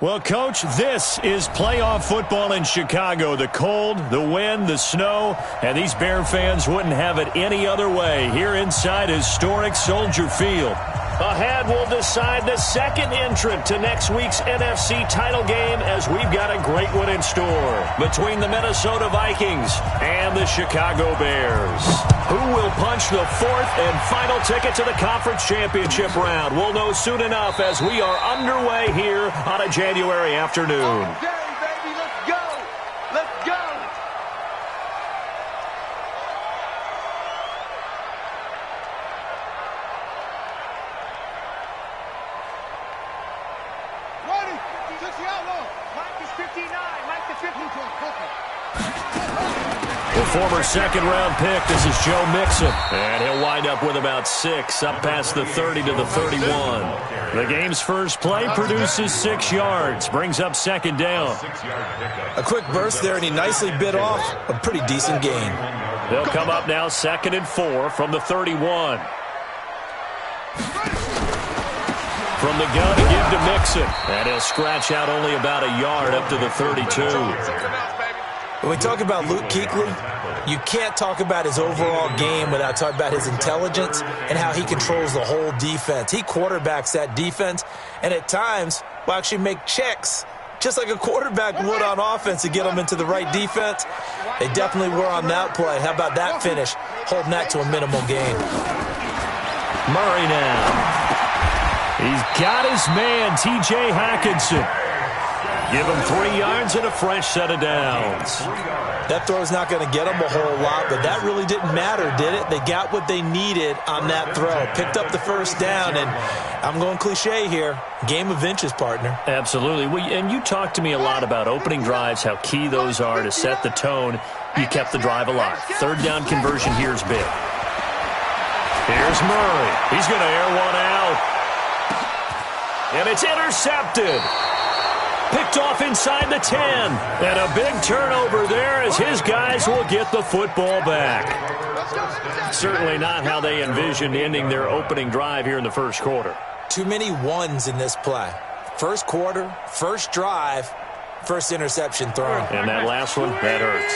Well, Coach, this is playoff football in Chicago. The cold, the wind, the snow, and these Bear fans wouldn't have it any other way here inside historic Soldier Field. Ahead, we'll decide the second entrant to next week's NFC title game as we've got a great one in store between the Minnesota Vikings and the Chicago Bears. Who will punch the fourth and final ticket to the conference championship round? We'll know soon enough as we are underway here on a January afternoon. Okay, baby, let's go. Let's go. Ready? Just the outlaw. Mike is 59. Mike is 52. The former second-round pick, this is Joe Mixon. And he'll wind up with about 6, up past the 30 to the 31. The game's first play produces 6 yards, brings up second down. A quick burst there, and he nicely bit off a pretty decent gain. They'll come up now 2nd and 4 from the 31. From the gun to give to Mixon. And he'll scratch out only about a yard up to the 32. When we talk about Luke Kuechly, you can't talk about his overall game without talking about his intelligence and how he controls the whole defense. He quarterbacks that defense, and at times will actually make checks, just like a quarterback would on offense to get them into the right defense. They definitely were on that play. How about that finish, holding that to a minimal gain. Murray now. He's got his man, T.J. Hockenson. Give him 3 yards and a fresh set of downs. That throw's not going to get them a whole lot, but that really didn't matter, did it? They got what they needed on that throw. Picked up the first down, and I'm going cliche here. Game of inches, partner. Absolutely. And you talked to me a lot about opening drives, how key those are to set the tone. You kept the drive alive. Third down conversion here is big. Here's Murray. He's going to air one out. And it's intercepted. Picked off inside the 10. And a big turnover there as his guys will get the football back. Certainly not how they envisioned ending their opening drive here in the first quarter. Too many ones in this play. First quarter, first drive, first interception thrown. And that last one, that hurts.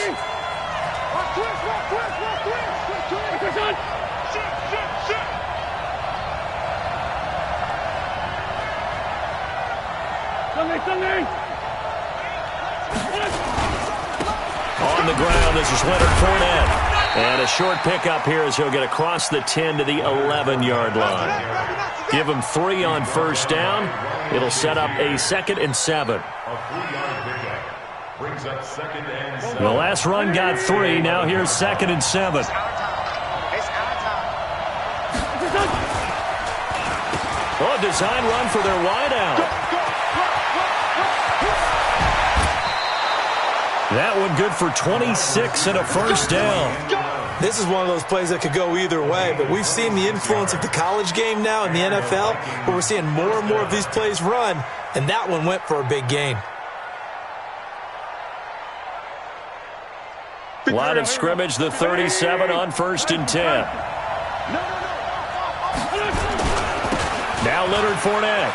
On the ground, this is Leonard Fournette. And a short pickup here as he'll get across the 10 to the 11-yard line. Give him 3 on first down. It'll set up a 2nd and 7. The last run got 3. Now here's 2nd and 7. Oh, a design run for their wideout. That one good for 26 and a first down. This is one of those plays that could go either way, but we've seen the influence of the college game now in the NFL, where we're seeing more and more of these plays run, and that one went for a big gain. Line of scrimmage, the 37 on 1st and 10. Now Leonard Fournette.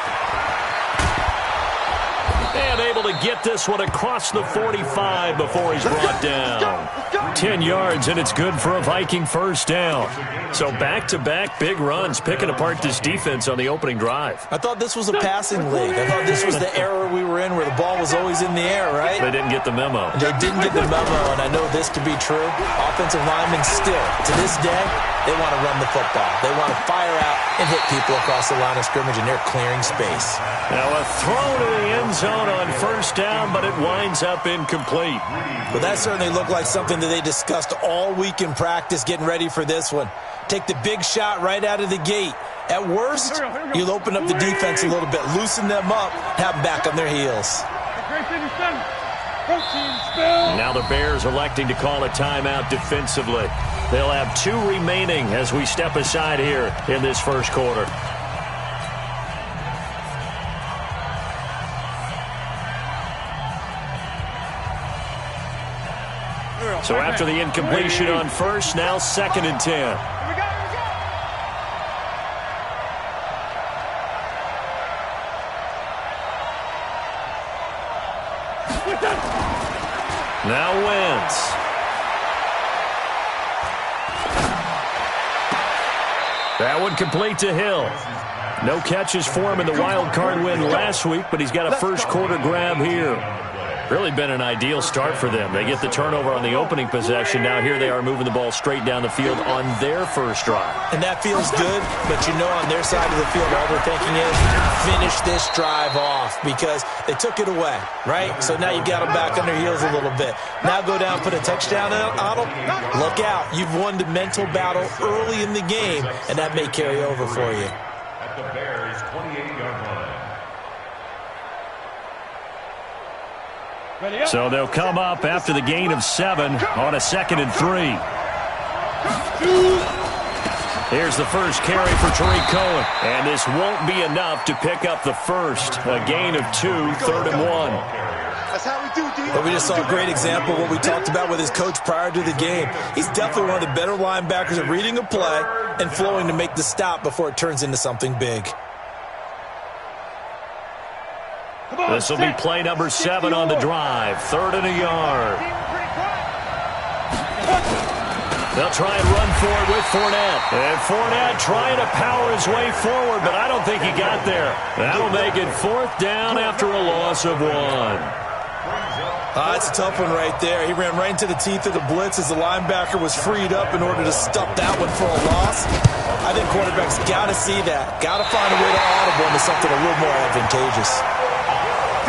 And able to get this one across the 45 before he's brought down. 10 yards, and it's good for a Viking first down. So back-to-back big runs, picking apart this defense on the opening drive. I thought this was a passing league. I thought this was the era we were in where the ball was always in the air, right? They didn't get the memo. They didn't get the memo, and I know this to be true. Offensive linemen still, to this day, they want to run the football. They want to fire out and hit people across the line of scrimmage, and they're clearing space. Now a throw to the end zone on first down, but it winds up incomplete. Well, that certainly looked like something that they discussed all week in practice getting ready for this one. Take the big shot right out of the gate. At worst, you'll open up the defense a little bit, loosen them up, have them back on their heels. Now the Bears electing to call a timeout defensively. They'll have 2 remaining as we step aside here in this first quarter. So after the incompletion on first, now 2nd and 10. That one complete to Hill. No catches for him in the wild card win last week, but he's got a first quarter grab here. Really been an ideal start for them. They get the turnover on the opening possession. Now here they are moving the ball straight down the field on their first drive. And that feels good, but you know on their side of the field, all they're thinking is finish this drive off because they took it away, right? So now you've got them back on their heels a little bit. Now go down, put a touchdown on them. Look out. You've won the mental battle early in the game, and that may carry over for you. At the Bears' 28-yard line. So they'll come up after the gain of 7 on a 2nd and 3. Here's the first carry for Tariq Cohen. And this won't be enough to pick up the first. A gain of 2, 3rd and 1. That's how we do, D. But we just saw a great example of what we talked about with his coach prior to the game. He's definitely one of the better linebackers at reading a play and flowing to make the stop before it turns into something big. This will be play number 7 on the drive. 3rd and a yard. They'll try and run for it with Fournette. And Fournette trying to power his way forward, but I don't think he got there. That'll make it 4th down after a loss of 1. That's a tough one right there. He ran right into the teeth of the blitz as the linebacker was freed up in order to stop that one for a loss. I think quarterbacks got to see that. Got to find a way to audible into something a little more advantageous.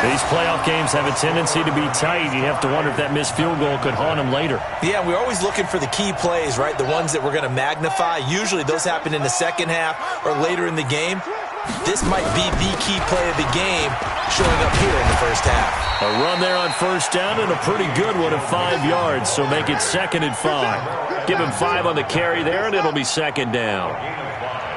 These playoff games have a tendency to be tight. You have to wonder if that missed field goal could haunt them later. Yeah, we're always looking for the key plays, right? The ones that we're going to magnify. Usually those happen in the second half or later in the game. This might be the key play of the game showing up here in the first half. A run there on 1st down and a pretty good one of 5 yards, so make it 2nd and 5. Give him 5 on the carry there, and it'll be 2nd down.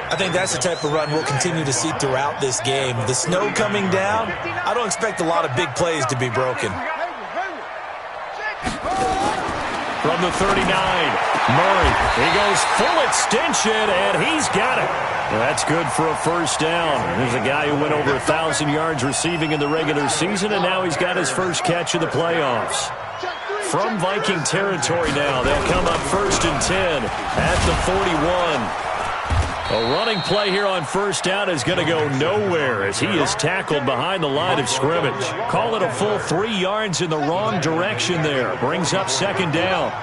I think that's the type of run we'll continue to see throughout this game. The snow coming down, I don't expect a lot of big plays to be broken. From the 39, Murray. He goes full extension, and he's got it. That's good for a 1st down. There's a guy who went over 1,000 yards receiving in the regular season, and now he's got his first catch of the playoffs. From Viking territory now, they'll come up 1st and 10 at the 41. A running play here on 1st down is going to go nowhere as he is tackled behind the line of scrimmage. Call it a full 3 yards in the wrong direction there. Brings up 2nd down.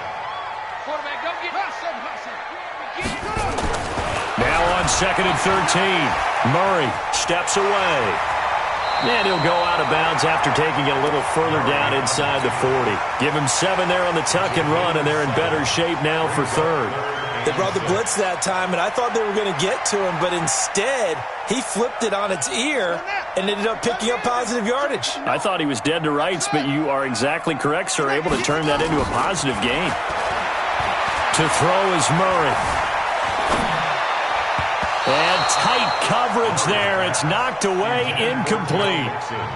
Now on 2nd and 13. Murray steps away. And he'll go out of bounds after taking it a little further down inside the 40. Give him 7 there on the tuck and run, and they're in better shape now for 3rd. They brought the blitz that time, and I thought they were going to get to him, but instead, he flipped it on its ear and ended up picking up positive yardage. I thought he was dead to rights, but you are exactly correct, sir. Able to turn that into a positive gain. To throw is Murray. And tight coverage there. It's knocked away, incomplete.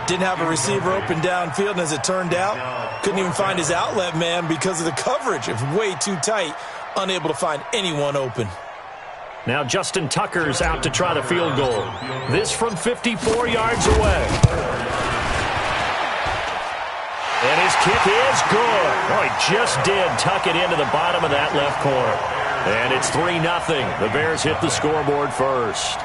Didn't have a receiver open downfield, and as it turned out, couldn't even find his outlet man because of the coverage. It was way too tight. Unable to find anyone open. Now Justin Tucker's out to try the field goal. This from 54 yards away. And his kick is good. Oh, he just did tuck it into the bottom of that left corner. And it's 3-0. The Bears hit the scoreboard first.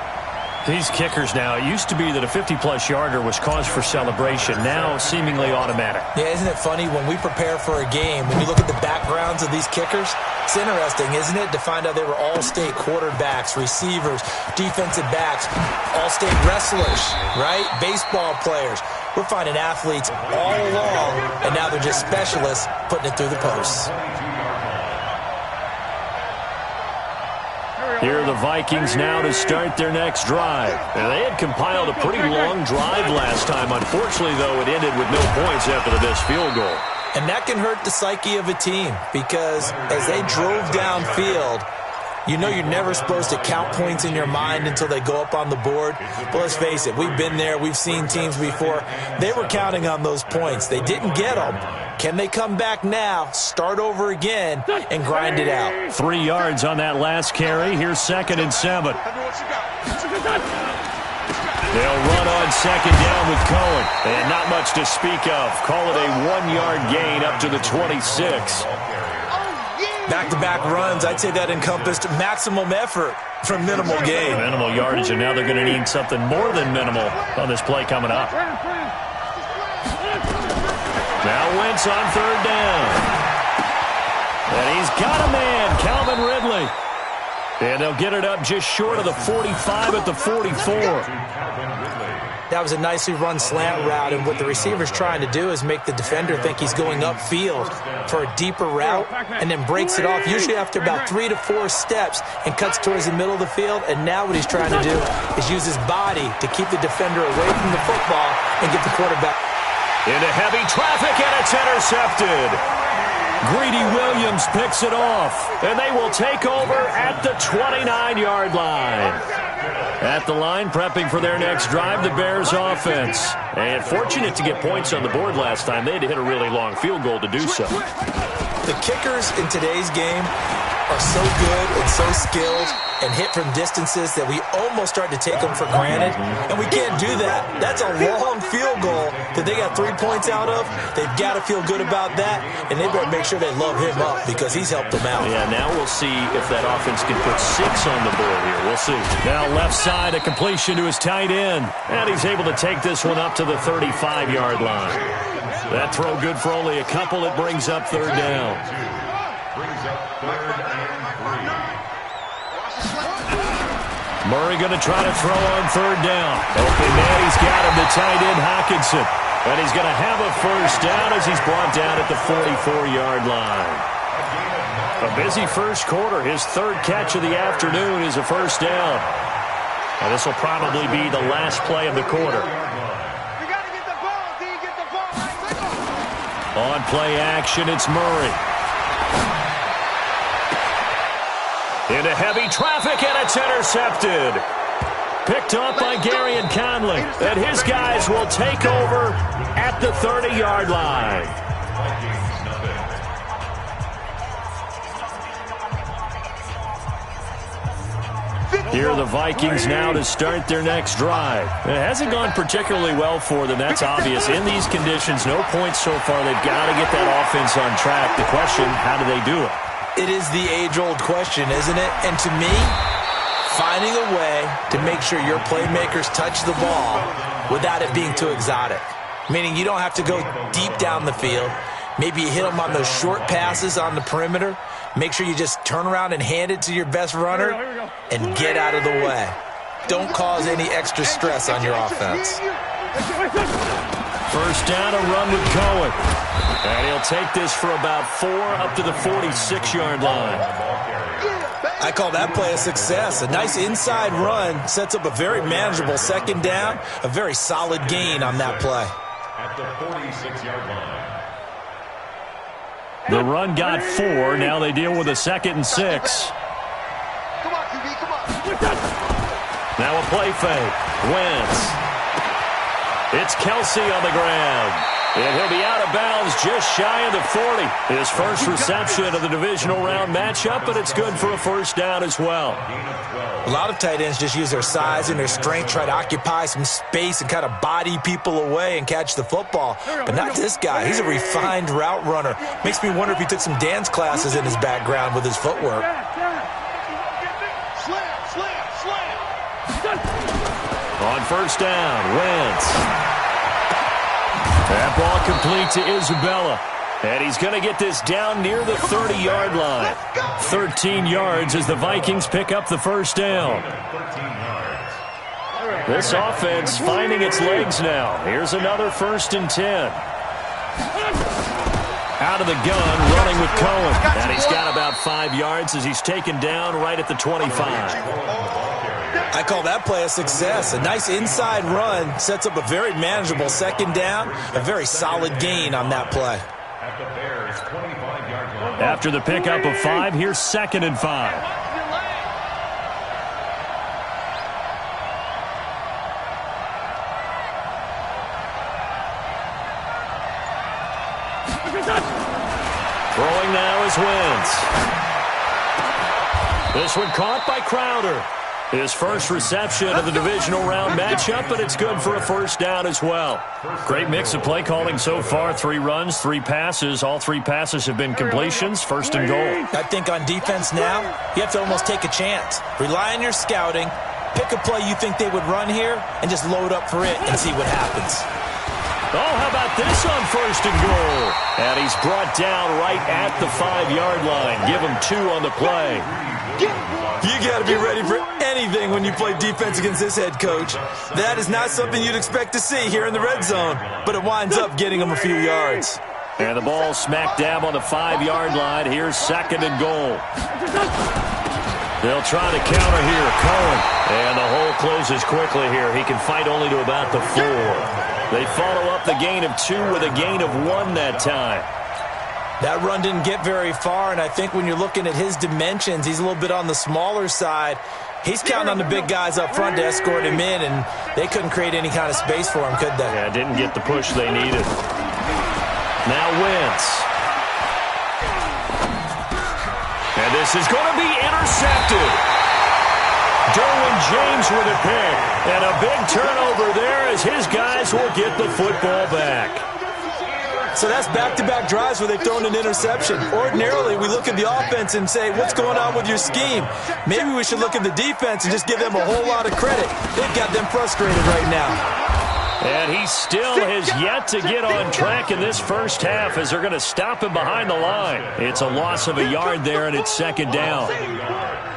These kickers now, it used to be that a 50-plus yarder was cause for celebration. Now seemingly automatic. Yeah, isn't it funny when we prepare for a game, when you look at the backgrounds of these kickers, it's interesting, isn't it, to find out they were all-state quarterbacks, receivers, defensive backs, all-state wrestlers, right? Baseball players. We're finding athletes all along, and now they're just specialists putting it through the posts. Here are the Vikings now to start their next drive. Now, they had compiled a pretty long drive last time. Unfortunately, though, it ended with no points after the missed field goal. And that can hurt the psyche of a team because as they drove downfield, you know you're never supposed to count points in your mind until they go up on the board. But let's face it, we've been there. We've seen teams before. They were counting on those points. They didn't get them. Can they come back now, start over again, and grind it out? 3 yards on that last carry. Here's 2nd and 7. They'll run on 2nd down with Cohen. And not much to speak of. Call it a 1-yard gain up to the 26. Back-to-back runs, I'd say that encompassed maximum effort for minimal gain. Minimal yardage, and now they're going to need something more than minimal on this play coming up. Now Wentz on third down. And he's got a man, Calvin Ridley. And they'll get it up just short of the 45 at the 44. That was a nicely run slant route, and what the receiver's trying to do is make the defender think he's going upfield for a deeper route and then breaks it off, usually after about 3 to 4 steps, and cuts towards the middle of the field. And now what he's trying to do is use his body to keep the defender away from the football and get the quarterback into heavy traffic, and it's intercepted. Greedy Williams picks it off, and they will take over at the 29-yard line. At the line, prepping for their next drive, the Bears offense. And fortunate to get points on the board last time. They had to hit a really long field goal to do so. The kickers in today's game are so good and so skilled and hit from distances that we almost start to take them for granted. And we can't do that. That's a long field goal that they got 3 points out of. They've got to feel good about that, and they better make sure they love him up because he's helped them out. Yeah, now we'll see if that offense can put 6 on the board here. We'll see. Now left side, a completion to his tight end. And he's able to take this one up to the 35-yard line. That throw good for only a couple. It brings up third down. Brings up third and 3. Murray going to try to throw on third down. Open man, he's got him, the tight end Hockenson. And he's going to have a first down as he's brought down at the 44-yard line. A busy first quarter. His third catch of the afternoon is a first down. And this will probably be the last play of the quarter. You got to get the ball, D. Get the ball. On play action, it's Murray. Into heavy traffic, and it's intercepted. Picked off by Garyon Conley. And his guys will take over at the 30-yard line. Here are the Vikings now to start their next drive. It hasn't gone particularly well for them. That's obvious. In these conditions, no points so far. They've got to get that offense on track. The question, how do they do it? It is the age-old question, isn't it? And to me, finding a way to make sure your playmakers touch the ball without it being too exotic. Meaning you don't have to go deep down the field. Maybe you hit them on those short passes on the perimeter. Make sure you just turn around and hand it to your best runner and get out of the way. Don't cause any extra stress on your offense. First down, a run with Cohen. And he'll take this for about 4 up to the 46-yard line. I call that play a success. A nice inside run sets up a very manageable second down. A very solid gain on that play. At the 46-yard line. The run got 4. Now they deal with a 2nd and 6. Come on, QB, come on. Now a play fake. Wentz. It's Kelsey on the ground. And he'll be out of bounds just shy of the 40. His first reception of the divisional round matchup, but it's good for a first down as well. A lot of tight ends just use their size and their strength, try to occupy some space and kind of body people away and catch the football. But not this guy. He's a refined route runner. Makes me wonder if he took some dance classes in his background with his footwork. On first down, Wentz. That ball complete to Isabella. And he's going to get this down near the 30-yard line. 13 yards as the Vikings pick up the first down. This offense finding its legs now. Here's another 1st and 10. Out of the gun, running with Cohen. And he's got about 5 yards as he's taken down right at the 25. I call that play a success. A nice inside run sets up a very manageable second down. A very solid gain on that play. At the Bears' 25-yard line. After the pickup of 5, here's 2nd and 5. Throwing now is Wentz. This one caught by Crowder. His first reception of the divisional round matchup, but it's good for a first down as well. Great mix of play calling so far. 3 runs, 3 passes. All 3 passes have been completions. First and goal. I think on defense now, you have to almost take a chance. Rely on your scouting. Pick a play you think they would run here and just load up for it and see what happens. Oh, how about this on first and goal? And he's brought down right at the 5-yard line. Give him 2 on the play. You got to be ready for anything when you play defense against this head coach. That is not something you'd expect to see here in the red zone, but it winds up getting him a few yards. And the ball smack dab on the 5-yard line. Here's second and goal. They'll try to counter here. Cohen. And the hole closes quickly here. He can fight only to about the 4. They follow up the gain of 2 with a gain of 1 that time. That run didn't get very far, and I think when you're looking at his dimensions, he's a little bit on the smaller side. He's counting on the big guys up front to escort him in, and they couldn't create any kind of space for him, could they? Yeah, didn't get the push they needed. Now Wentz. And this is going to be intercepted. Derwin James with a pick. And a big turnover there as his guys will get the football back. So that's back-to-back drives where they've thrown an interception. Ordinarily, we look at the offense and say, what's going on with your scheme? Maybe we should look at the defense and just give them a whole lot of credit. They've got them frustrated right now. And he still has yet to get on track in this first half as they're going to stop him behind the line. It's a loss of a yard there, and it's second down.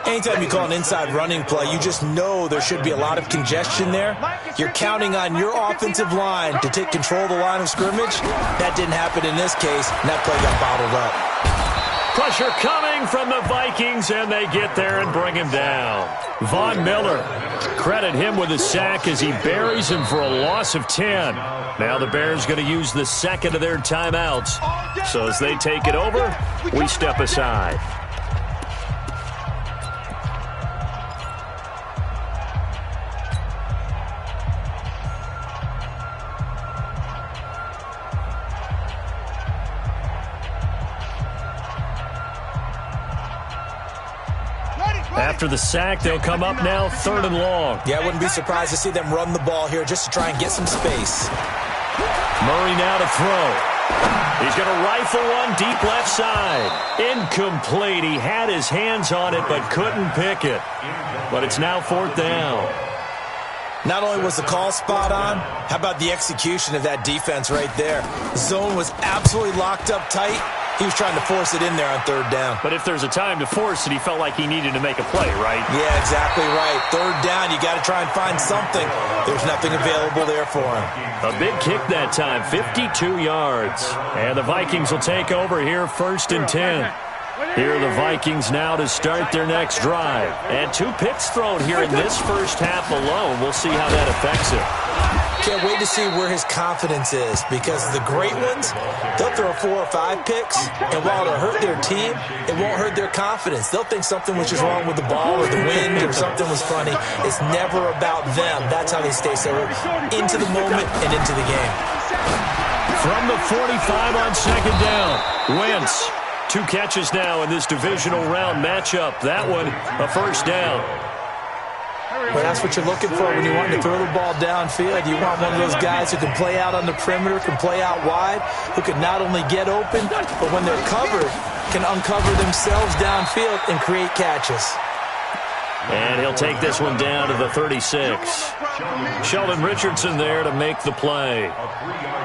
Anytime you call an inside running play, you just know there should be a lot of congestion there. You're counting on your offensive line to take control of the line of scrimmage. That didn't happen in this case, and that play got bottled up. Pressure coming from the Vikings, and they get there and bring him down. Von Miller, credit him with a sack as he buries him for a loss of 10. Now the Bears going to use the second of their timeouts. So as they take it over, we step aside. After the sack, they'll come up now, third and long. Yeah, I wouldn't be surprised to see them run the ball here just to try and get some space. Murray now to throw. He's going to rifle one deep left side. Incomplete. He had his hands on it but couldn't pick it. But it's now fourth down. Not only was the call spot on, how about the execution of that defense right there? The zone was absolutely locked up tight. He was trying to force it in there on third down. But if there's a time to force it, he felt like he needed to make a play, right? Yeah, exactly right. Third down, you got to try and find something. There's nothing available there for him. A big kick that time, 52 yards. And the Vikings will take over here, first and 10. Here are the Vikings now to start their next drive. And 2 picks thrown here in this first half alone. We'll see how that affects it. Can't wait to see where his confidence is, because the great ones, they'll throw 4 or 5 picks, and while it'll hurt their team, it won't hurt their confidence. They'll think something was just wrong with the ball or the wind or something was funny. It's never about them. That's how they stay so into the moment and into the game. From the 45 on second down, Wentz. 2 catches now in this divisional round matchup. That one, a first down. Well, that's what you're looking for when you want to throw the ball downfield. You want one of those guys who can play out on the perimeter, can play out wide, who can not only get open, but when they're covered, can uncover themselves downfield and create catches. And he'll take this one down to the 36. Sheldon Richardson there to make the play.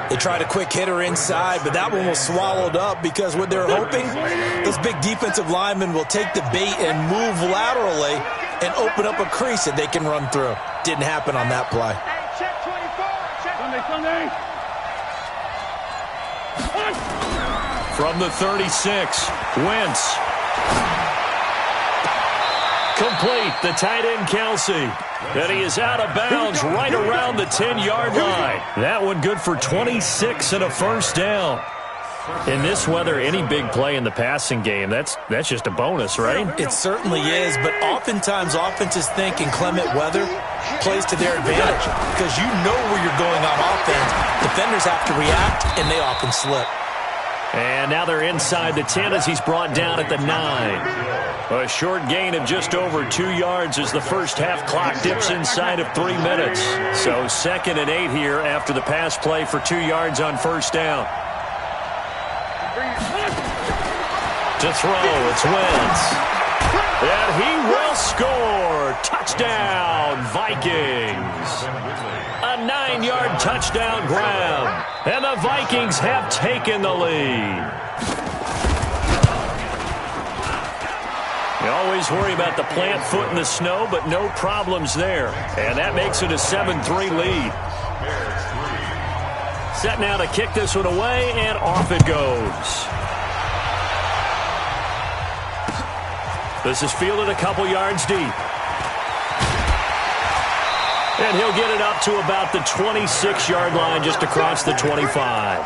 They tried a quick hitter inside, but that one was swallowed up because what they're hoping, those big defensive linemen will take the bait and move laterally and open up a crease that they can run through. Didn't happen on that play. From the 36, Wentz. Complete, the tight end Kelsey. And he is out of bounds right around the 10-yard line. That one good for 26 and a first down. In this weather, any big play in the passing game, that's just a bonus, right? It certainly is, but oftentimes offenses think inclement weather plays to their advantage because you know where you're going on offense. Defenders have to react, and they often slip. And now they're inside the 10 as he's brought down at the 9. A short gain of just over 2 yards as the first half clock dips inside of 3 minutes. So 2nd and 8 here after the pass play for 2 yards on first down. To throw, it's Wentz. And he will score. Touchdown, Vikings. A 9-yard touchdown grab. And the Vikings have taken the lead. You always worry about the plant foot in the snow, but no problems there. And that makes it a 7-3 lead. Set now to kick this one away, and off it goes. This is fielded a couple yards deep. And he'll get it up to about the 26-yard line just across the 25.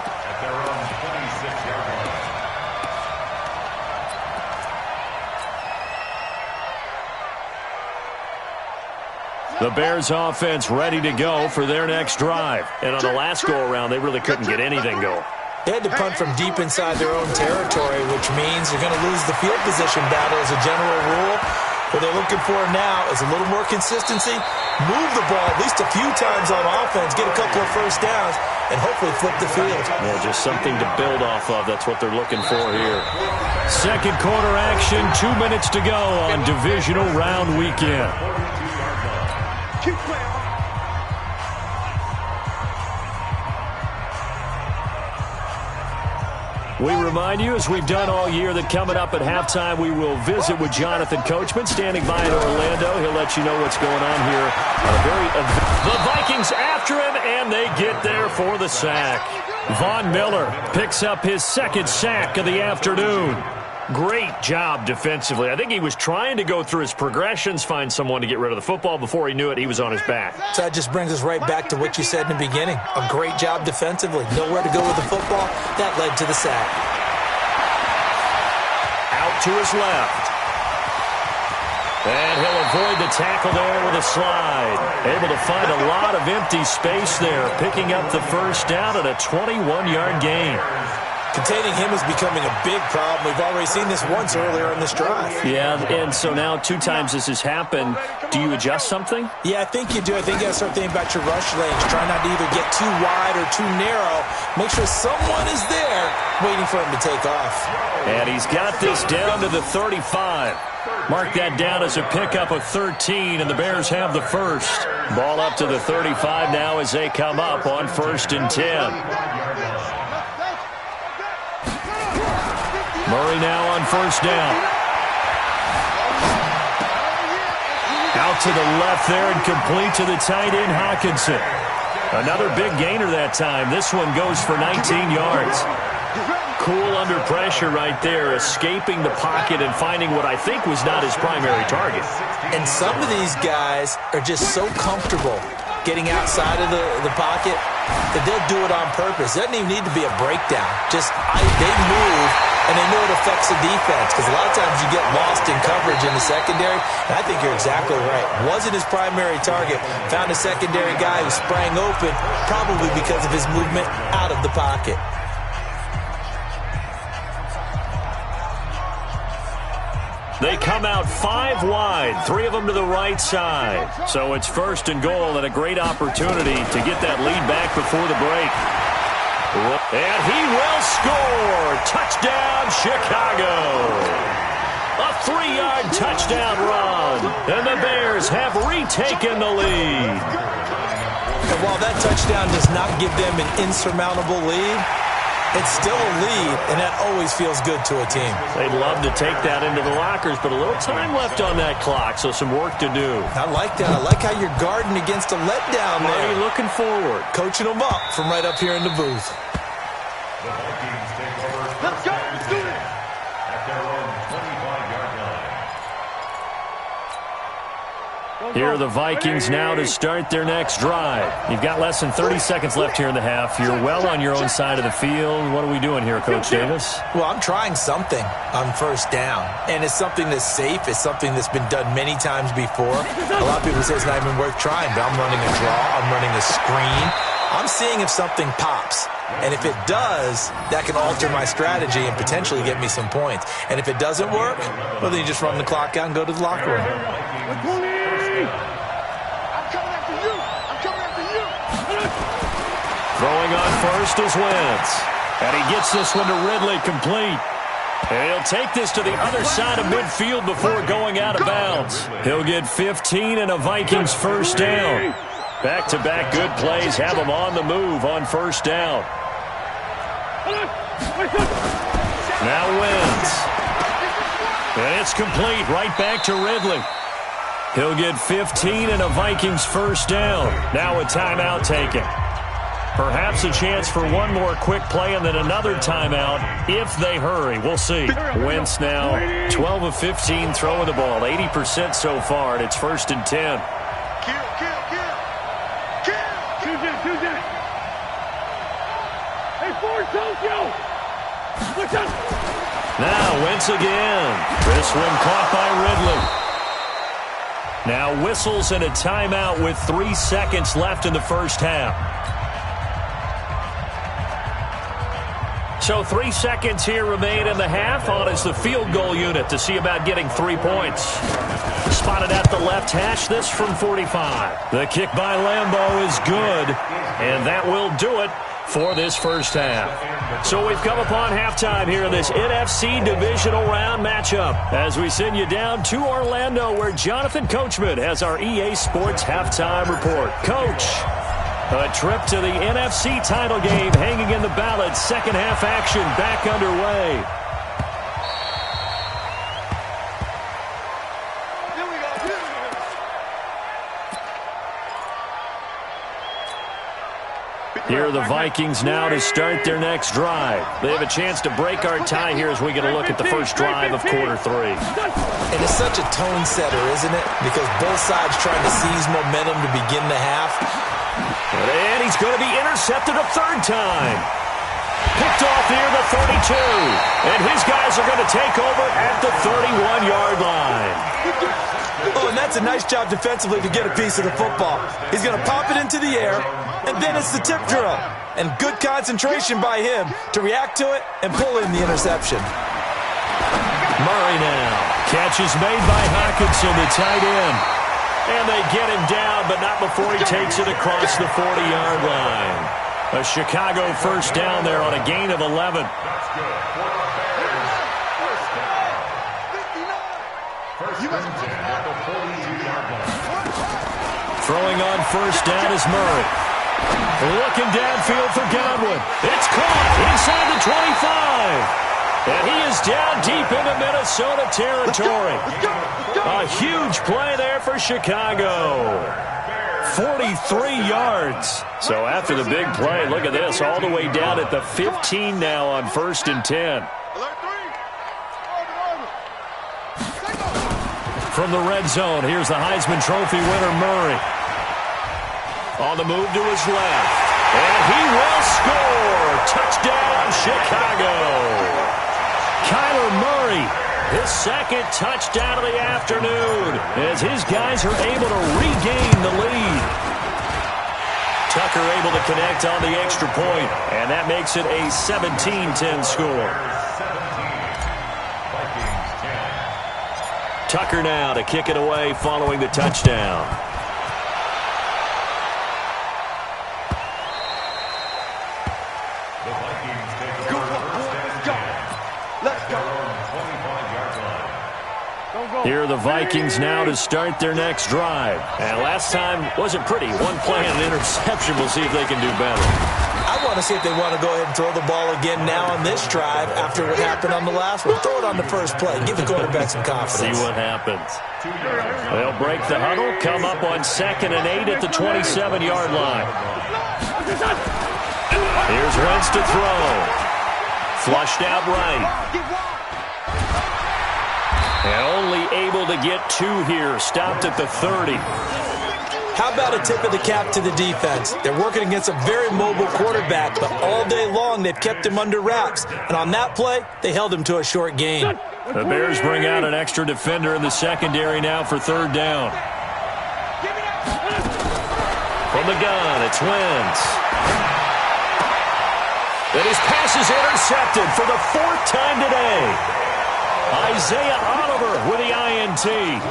The Bears offense ready to go for their next drive. And on the last go-around, they really couldn't get anything going. They had to punt from deep inside their own territory, which means they're going to lose the field position battle as a general rule. What they're looking for now is a little more consistency, move the ball at least a few times on offense, get a couple of first downs, and hopefully flip the field. Yeah, just something to build off of. That's what they're looking for here. Second quarter action, 2 minutes to go on divisional round weekend. We remind you, as we've done all year, that coming up at halftime, we will visit with Jonathan Coachman, standing by in Orlando. He'll let you know what's going on here. The Vikings after him, and they get there for the sack. Von Miller picks up his second sack of the afternoon. Great job defensively. I think he was trying to go through his progressions, find someone to get rid of the football. Before he knew it, he was on his back. So that just brings us right back to what you said in the beginning. A great job defensively. Nowhere to go with the football. That led to the sack. Out to his left. And he'll avoid the tackle there with a slide. Able to find a lot of empty space there, picking up the first down at a 21-yard gain. Containing him is becoming a big problem. We've already seen this once earlier in this drive. Yeah, and so now 2 times this has happened. Do you adjust something? Yeah, I think you do. I think you got to start thinking about your rush lanes. Try not to either get too wide or too narrow. Make sure someone is there waiting for him to take off. And he's got this down to the 35. Mark that down as a pickup of 13, and the Bears have the first. Ball up to the 35 now as they come up on 1st and 10. Murray now on first down. Out to the left there and complete to the tight end, Hockenson. Another big gainer that time. This one goes for 19 yards. Cool under pressure right there, escaping the pocket and finding what I think was not his primary target. And some of these guys are just so comfortable getting outside of the pocket that they'll do it on purpose. It doesn't even need to be a breakdown. Just they move, and they know it affects the defense, because a lot of times you get lost in coverage in the secondary, and I think you're exactly right. Wasn't his primary target. Found a secondary guy who sprang open, probably because of his movement out of the pocket. They come out 5 wide, 3 of them to the right side. So it's 1st and goal, and a great opportunity to get that lead back before the break. And he will score. Touchdown, Chicago. A 3-yard touchdown run. And the Bears have retaken the lead. And while that touchdown does not give them an insurmountable lead, it's still a lead, and that always feels good to a team. They'd love to take that into the lockers, but a little time left on that clock, so some work to do. I like that. I like how you're guarding against a letdown there. Are you looking forward? Coaching them up from right up here in the booth. Let's go. Let's do it. At their own 25-yard line. Here are the Vikings now to start their next drive. You've got less than 30 seconds left here in the half. You're well on your own side of the field. What are we doing here, Coach Davis? Well, I'm trying something on first down, and it's something that's safe. It's something that's been done many times before. A lot of people say it's not even worth trying, but I'm running a draw. I'm running a screen. I'm seeing if something pops. And if it does, that can alter my strategy and potentially get me some points. And if it doesn't work, well, then you just run the clock out and go to the locker room. I'm coming after you. I'm coming after you. Throwing on first is Wentz. And he gets this one to Ridley complete. And he'll take this to the other side of midfield before going out of bounds. He'll get 15 and a Vikings first down. Back-to-back good plays have him on the move on first down. Now Wentz. And it's complete right back to Ridley. He'll get 15 and a Vikings first down. Now a timeout taken. Perhaps a chance for one more quick play and then another timeout if they hurry. We'll see. Wentz now 12 of 15 throwing the ball. 80% so far, and it's first and 10. Now Wentz again. This one caught by Ridley. Now whistles and a timeout with 3 seconds left in the first half. So 3 seconds here remain in the half. On is the field goal unit to see about getting 3 points. Spotted at the left hash, this from 45. The kick by Lambeau is good, and that will do it for this first half. So we've come upon halftime here in this NFC divisional round matchup as we send you down to Orlando where Jonathan Coachman has our EA Sports halftime report. Coach, a trip to the NFC title game hanging in the balance. Second half action back underway. Here are the Vikings now to start their next drive. They have a chance to break our tie here as we get a look at the first drive of quarter 3. And it's such a tone setter, isn't it? Because both sides trying to seize momentum to begin the half. And he's going to be intercepted a third time. Picked off near the 32. And his guys are going to take over at the 31-yard line. Oh, and that's a nice job defensively to get a piece of the football. He's going to pop it into the air, and then it's the tip drill. And good concentration by him to react to it and pull in the interception. Murray now. Catch is made by Hockenson, the tight end. And they get him down, but not before he takes it across the 40-yard line. A Chicago first down there on a gain of 11. Throwing on first down is Murray. Looking downfield for Godwin. It's caught inside the 25. And he is down deep into Minnesota territory. A huge play there for Chicago. 43 yards. So after the big play, look at this, all the way down at the 15 now on first and 10. From the red zone, here's the Heisman Trophy winner, Murray. On the move to his left. And he will score. Touchdown, Chicago. Kyler Murray, his second touchdown of the afternoon as his guys are able to regain the lead. Tucker able to connect on the extra point, and that makes it a 17-10 score. Tucker now to kick it away following the touchdown. Here are the Vikings now to start their next drive. And last time wasn't pretty. One play and an interception. We'll see if they can do better. I want to see if they want to go ahead and throw the ball again now on this drive after what happened on the last one. Throw it on the first play. Give the quarterback some confidence. See what happens. They'll break the huddle. Come up on 2nd and 8 at the 27-yard line. Here's Wentz to throw. Flushed out right. And only able to get 2 here. Stopped at the 30. How about a tip of the cap to the defense? They're working against a very mobile quarterback, but all day long they've kept him under wraps. And on that play, they held him to a short gain. The Bears bring out an extra defender in the secondary now for 3rd down. From the gun, it's Wentz. And his pass is intercepted for the 4th time today. Isaiah Oliver with the INT.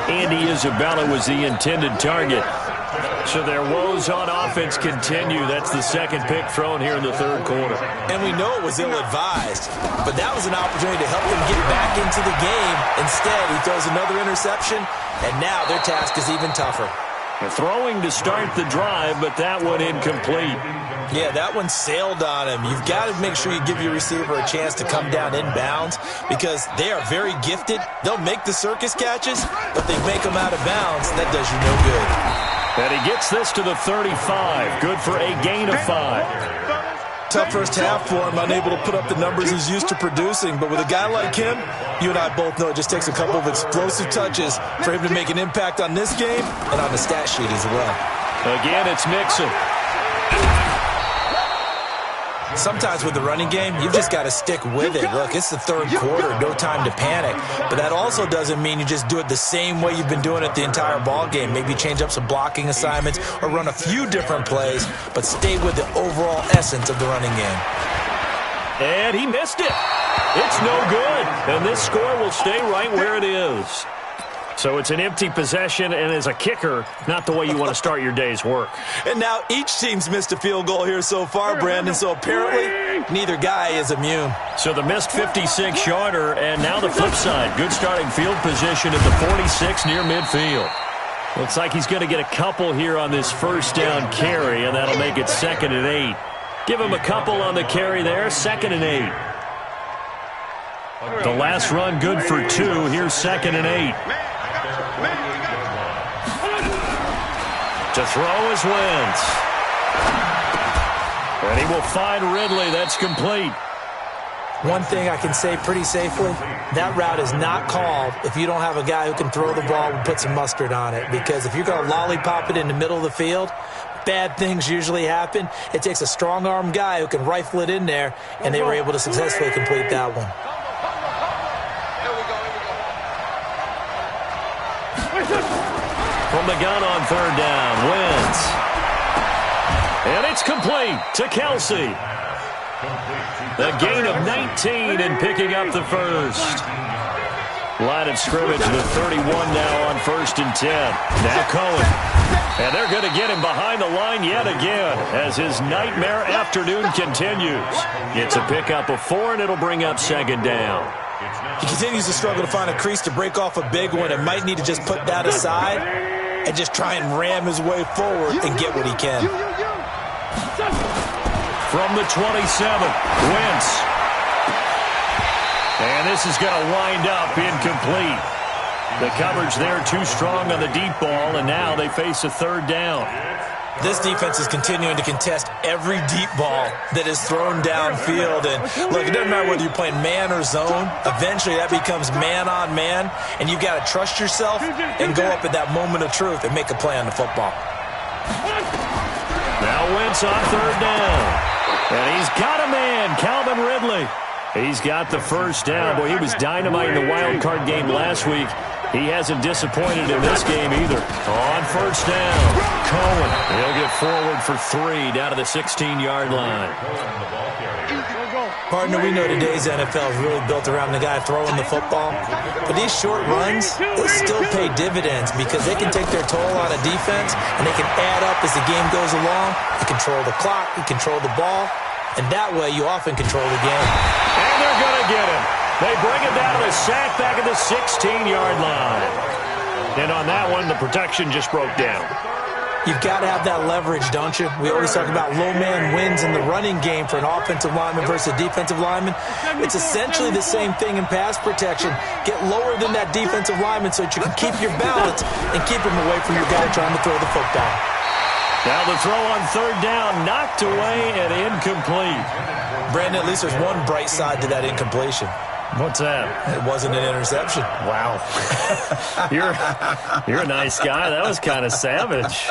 Andy Isabella was the intended target. So their woes on offense continue. That's the second pick thrown here in the 3rd quarter. And we know it was ill-advised, but that was an opportunity to help them get back into the game. Instead, he throws another interception, and now their task is even tougher. They're throwing to start the drive, but that one incomplete. Yeah, that one sailed on him. You've got to make sure you give your receiver a chance to come down inbounds because they are very gifted. They'll make the circus catches, but they make them out of bounds. That does you no good. And he gets this to the 35. Good for a gain of 5. Tough first half for him, unable to put up the numbers he's used to producing. But with a guy like him, you and I both know it just takes a couple of explosive touches for him to make an impact on this game and on the stat sheet as well. Again, it's Mixon. Sometimes with the running game, you've just got to stick with it. Look, it's the 3rd quarter, no time to panic. But that also doesn't mean you just do it the same way you've been doing it the entire ball game. Maybe change up some blocking assignments or run a few different plays, but stay with the overall essence of the running game. And he missed it. It's no good. And this score will stay right where it is. So it's an empty possession, and as a kicker, not the way you want to start your day's work. And now each team's missed a field goal here so far, Brandon, so apparently neither guy is immune. So the missed 56-yarder, and now the flip side. Good starting field position at the 46 near midfield. Looks like he's going to get a couple here on this 1st down carry, and that'll make it 2nd and 8. Give him a couple on the carry there, 2nd and 8. The last run good for 2. Here's 2nd and 8. To throw is Wentz. And he will find Ridley. That's complete. One thing I can say pretty safely, that route is not called if you don't have a guy who can throw the ball and put some mustard on it. Because if you're going to lollipop it in the middle of the field, bad things usually happen. It takes a strong-arm guy who can rifle it in there, and they were able to successfully complete that one. From the gun on 3rd down, Wentz. And it's complete to Kelsey. A gain of 19 and picking up the 1st. Line of scrimmage, the 31 now on 1st and 10. Now Cohen. And they're going to get him behind the line yet again as his nightmare afternoon continues. It's a pickup of 4, and it'll bring up 2nd down. He continues to struggle to find a crease to break off a big one and might need to just put that aside and just try and ram his way forward and get what he can. From the 27, Wentz. And this is going to wind up incomplete. The coverage there too strong on the deep ball, and now they face a 3rd down. This defense is continuing to contest every deep ball that is thrown downfield. And look, it doesn't matter whether you're playing man or zone. Eventually, that becomes man on man, and you've got to trust yourself and go up at that moment of truth and make a play on the football. Now Wentz on 3rd down. And he's got a man, Calvin Ridley. He's got the 1st down. Boy, he was dynamite in the wild card game last week. He hasn't disappointed in this game either. On 1st down, Cohen. He'll get forward for 3 down to the 16-yard line. Partner, we know today's NFL is really built around the guy throwing the football. But these short runs, they still pay dividends because they can take their toll on a defense and they can add up as the game goes along. You control the clock, you control the ball, and that way you often control the game. And they're going to get him. They bring it down to the sack back at the 16-yard line. And on that one, the protection just broke down. You've got to have that leverage, don't you? We always talk about low man wins in the running game for an offensive lineman versus a defensive lineman. It's essentially the same thing in pass protection. Get lower than that defensive lineman so that you can keep your balance and keep him away from your guy trying to throw the football. Now the throw on 3rd down, knocked away and incomplete. Brandon, at least there's one bright side to that incompletion. What's that? It wasn't an interception. Wow. You're a nice guy. That was kind of savage.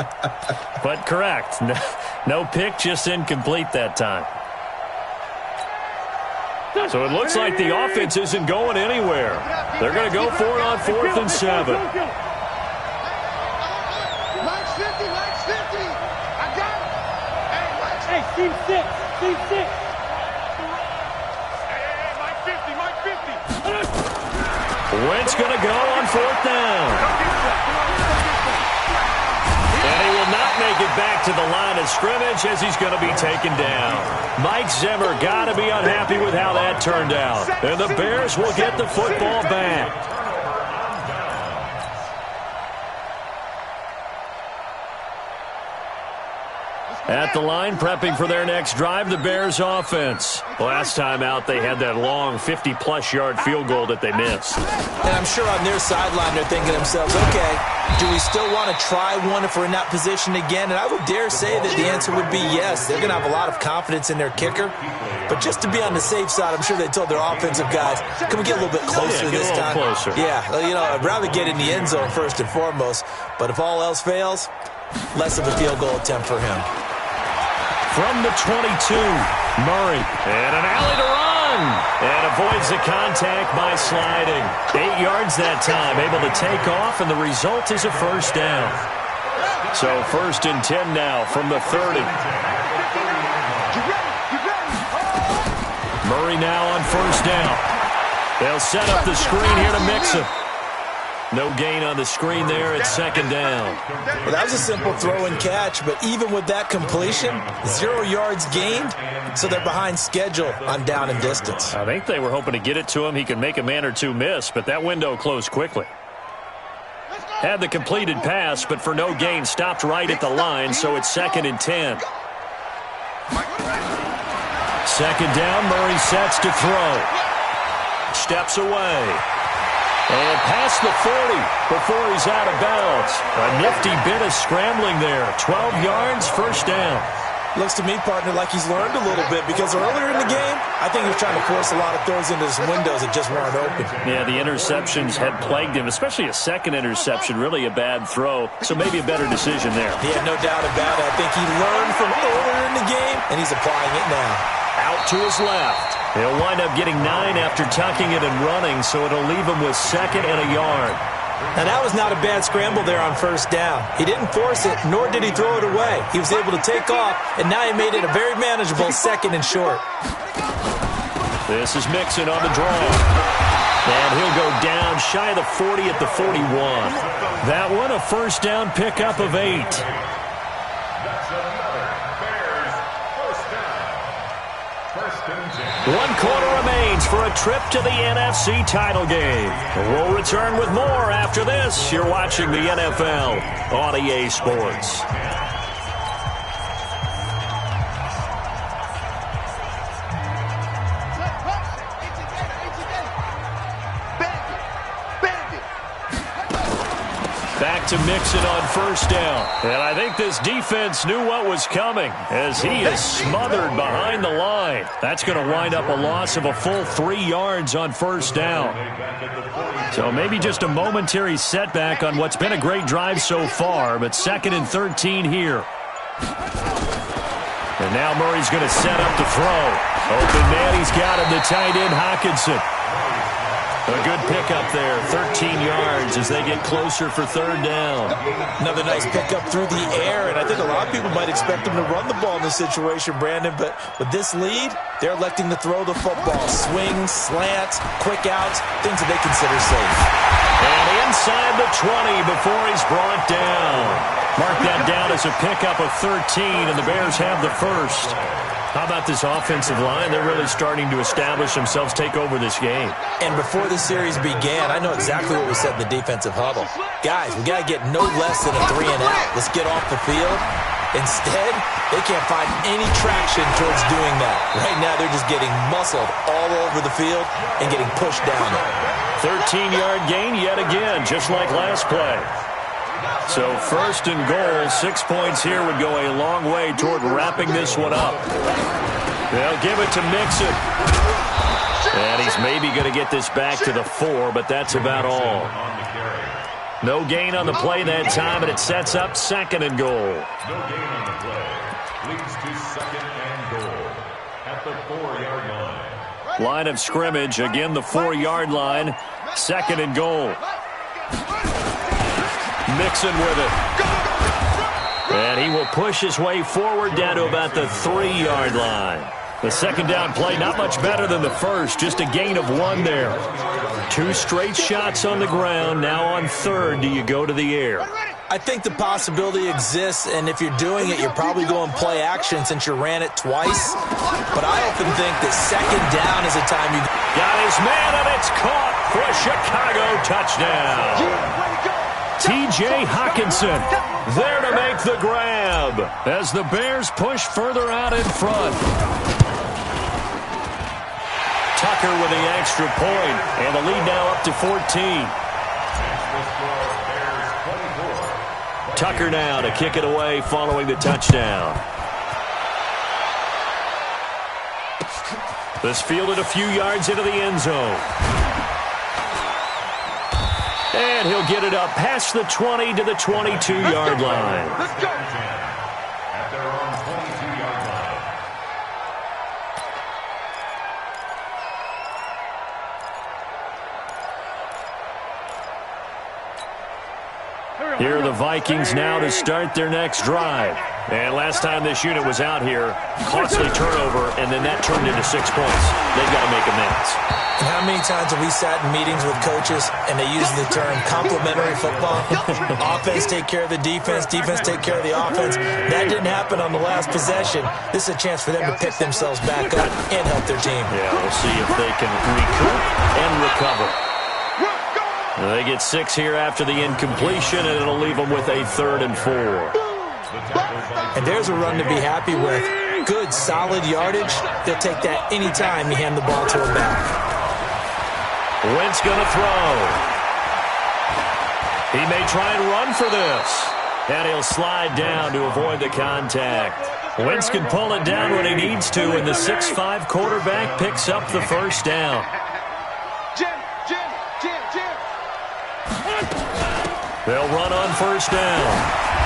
But correct. No pick, just incomplete that time. So it looks like the offense isn't going anywhere. They're going to go for it on 4th and 7. Max 50, Max 50. I got Hey, team 6. Team 6. Hey, Mike 50, Mike 50. Wentz going to go on 4th down. And he will not make it back to the line of scrimmage as he's going to be taken down. Mike Zimmer got to be unhappy with how that turned out. And the Bears will get the football back. At the line, prepping for their next drive, the Bears offense. Last time out, they had that long 50-plus yard field goal that they missed. And I'm sure on their sideline they're thinking to themselves, okay, do we still want to try one if we're in that position again? And I would dare say that the answer would be yes. They're going to have a lot of confidence in their kicker. But just to be on the safe side, I'm sure they told their offensive guys, can we get a little bit closer this time? Closer. Yeah, you know, I'd rather get in the end zone first and foremost. But if all else fails, less of a field goal attempt for him. From the 22, Murray. And an alley to run. And avoids the contact by sliding. 8 yards that time, able to take off, and the result is a first down. So 1st and 10 now from the 30. Murray now on 1st down. They'll set up the screen here to Mixon. No gain on the screen there at 2nd down. Well, that was a simple throw and catch, but even with that completion, 0 yards gained, so they're behind schedule on down and distance. I think they were hoping to get it to him. He could make a man or two miss, but that window closed quickly. Had the completed pass, but for no gain, stopped right at the line, so it's 2nd and 10. 2nd down, Murray sets to throw. Steps away. And past the 40 before he's out of bounds. A nifty bit of scrambling there. 12 yards, 1st down. Looks to me, partner, like he's learned a little bit because earlier in the game, I think he was trying to force a lot of throws into his windows that just weren't open. Yeah, the interceptions had plagued him, especially a second interception, really a bad throw. So maybe a better decision there. Yeah, no doubt about it. I think he learned from earlier in the game, and he's applying it now. Out to his left. He'll wind up getting 9 after tucking it and running, so it'll leave him with 2nd and a yard. Now, that was not a bad scramble there on 1st down. He didn't force it, nor did he throw it away. He was able to take off, and now he made it a very manageable 2nd and short. This is Mixon on the draw. And he'll go down shy of the 40 at the 41. That one a 1st down pickup of 8. One quarter remains for a trip to the NFC title game. We'll return with more after this. You're watching the NFL on EA Sports. Back to Mixon on 1st down. And I think this defense knew what was coming as he is smothered behind the line. That's going to wind up a loss of a full 3 yards on 1st down. So maybe just a momentary setback on what's been a great drive so far, but 2nd and 13 here. And now Murray's going to set up to throw. Open man, he's got him, the tight end Hockenson. A good pickup there, 13 yards as they get closer for 3rd down. Another nice pickup through the air, and I think a lot of people might expect them to run the ball in this situation, Brandon, but with this lead, they're electing to throw the football. Swings, slants, quick outs, things that they consider safe. And inside the 20 before he's brought down. Mark that down as a pickup of 13, and the Bears have the 1st. How about this offensive line? They're really starting to establish themselves, take over this game. And before the series began, I know exactly what was said in the defensive huddle. Guys, we got to get no less than a 3 and out. Let's get off the field. Instead, they can't find any traction towards doing that. Right now, they're just getting muscled all over the field and getting pushed down. 13-yard gain yet again, just like last play. So 1st and goal, 6 points here would go a long way toward wrapping this one up. They'll give it to Mixon. And he's maybe going to get this back to the 4, but that's about all. No gain on the play that time, and it sets up 2nd and goal. No gain on the play. Leads to 2nd and goal at the 4-yard line. Line of scrimmage, again the 4-yard line. 2nd and goal. Mixon with it. And he will push his way forward down to about the 3-yard line. The second down play, not much better than the first, just a gain of 1 there. 2 straight shots on the ground. Now on third, do you go to the air? I think the possibility exists, and if you're doing it, you're probably going play action since you ran it twice. But I often think that second down is a time you... Got his man, and it's caught for a Chicago touchdown. T.J. Hockenson there to make the grab as the Bears push further out in front. Tucker with the extra point, and the lead now up to 14. Tucker now to kick it away following the touchdown. This fielded a few yards into the end zone. And he'll get it up past the 20 to the 22-yard line. Let's go. At their own 22-yard line. Here are the Vikings now to start their next drive. And last time this unit was out here, costly turnover, and then that turned into 6 points. They've got to make amends. And how many times have we sat in meetings with coaches and they use the term complementary football? Offense take care of the defense, defense take care of the offense. That didn't happen on the last possession. This is a chance for them to pick themselves back up and help their team. Yeah, we'll see if they can recoup and recover. They get 6 here after the incompletion, and it'll leave them with a 3rd and 4. And there's a run to be happy with. Good, solid yardage. They'll take that anytime you hand the ball to a back. Wentz going to throw. He may try and run for this. And he'll slide down to avoid the contact. Wentz can pull it down when he needs to, and the 6'5" quarterback picks up the first down. Jim. They'll run on first down.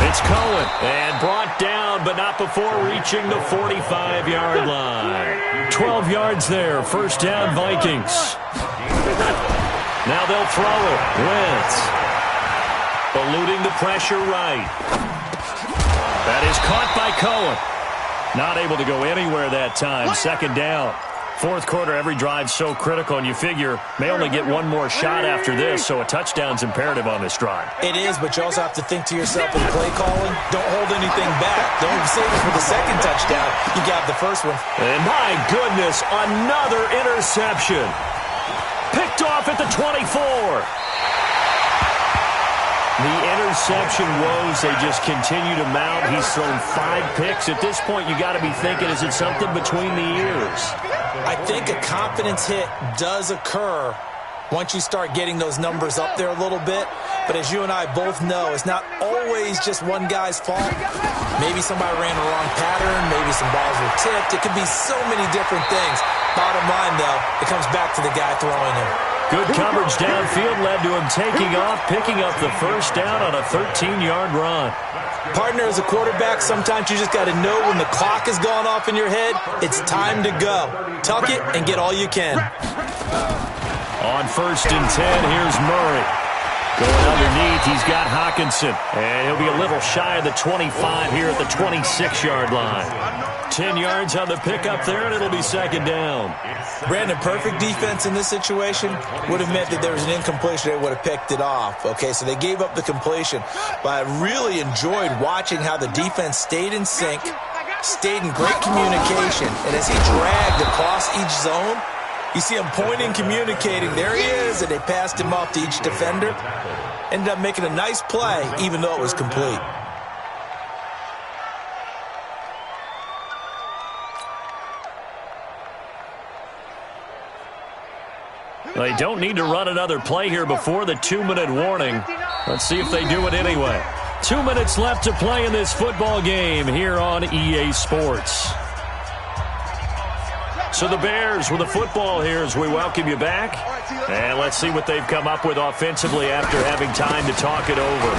It's Cohen, and brought down, but not before reaching the 45-yard line. 12 yards there, first down Vikings. Now they'll throw it. Wentz eluding the pressure right. That is caught by Cohen. Not able to go anywhere that time. Second down. Fourth quarter, every drive's so critical, and you figure may only get one more shot after this, so a touchdown's imperative on this drive. It is, but you also have to think to yourself in play calling, don't hold anything back. Don't save it for the second touchdown. You got the first one. And my goodness, another interception. Picked off at the 24. The interception woes, they just continue to mount. He's thrown 5 picks. At this point, you got to be thinking, is it something between the ears? I think a confidence hit does occur once you start getting those numbers up there a little bit. But as you and I both know, it's not always just one guy's fault. Maybe somebody ran the wrong pattern. Maybe some balls were tipped. It could be so many different things. Bottom line, though, it comes back to the guy throwing him. Good coverage downfield led to him taking off, picking up the first down on a 13-yard run. Partner, as a quarterback, sometimes you just got to know when the clock has gone off in your head, it's time to go. Tuck it and get all you can. On first and 10, here's Murray. Going underneath, he's got Hockenson. And he'll be a little shy of the 25 here at the 26-yard line. 10 yards on the pickup there, and it'll be second down. Brandon, perfect defense in this situation would have meant that there was an incompletion. They would have picked it off. Okay, so they gave up the completion. But I really enjoyed watching how the defense stayed in sync, stayed in great communication. And as he dragged across each zone, you see him pointing, communicating. There he is, and they passed him off to each defender. Ended up making a nice play, even though it was complete. They don't need to run another play here before the 2-minute warning. Let's see if they do it anyway. 2 minutes left to play in this football game here on EA Sports. So the Bears with the football here as we welcome you back. And let's see what they've come up with offensively after having time to talk it over.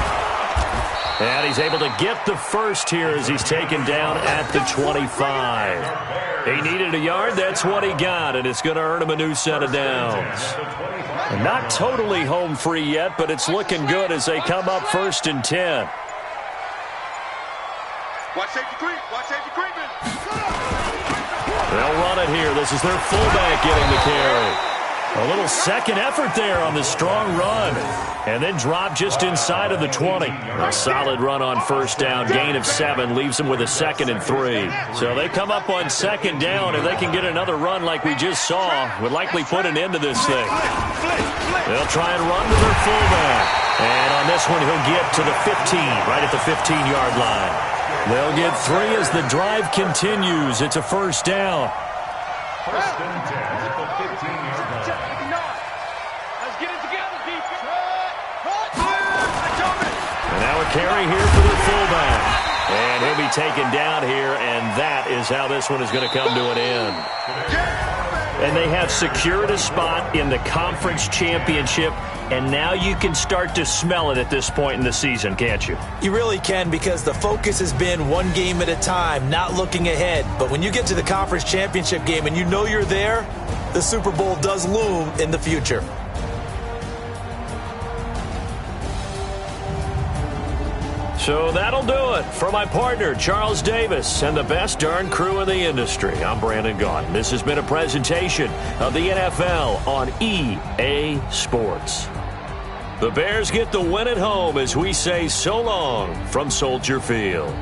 And he's able to get the first here as he's taken down at the 25. He needed a yard. That's what he got, and it's going to earn him a new set of downs. Not totally home free yet, but it's looking good as they come up first and 10. Watch safety creep. Watch safety creeping. They'll run it here. This is their fullback getting the carry. A little second effort there on the strong run. And then drop just inside of the 20. A solid run on first down. Gain of 7 leaves them with a 2nd and 3. So they come up on second down. If they can get another run like we just saw, would likely put an end to this thing. They'll try and run to their fullback. And on this one, he'll get to the 15, right at the 15-yard line. They'll get 3 as the drive continues. It's a first down. First and 10 at the 15-yard line. Let's get it together, defense. And now a carry here for the fullback. And he'll be taken down here, and that is how this one is going to come to an end. And they have secured a spot in the conference championship, and now you can start to smell it at this point in the season, can't you? You really can, because the focus has been one game at a time, not looking ahead. But when you get to the conference championship game and you know you're there, the Super Bowl does loom in the future. So that'll do it. For my partner, Charles Davis, and the best darn crew in the industry, I'm Brandon Gaudin. This has been a presentation of the NFL on EA Sports. The Bears get the win at home as we say so long from Soldier Field.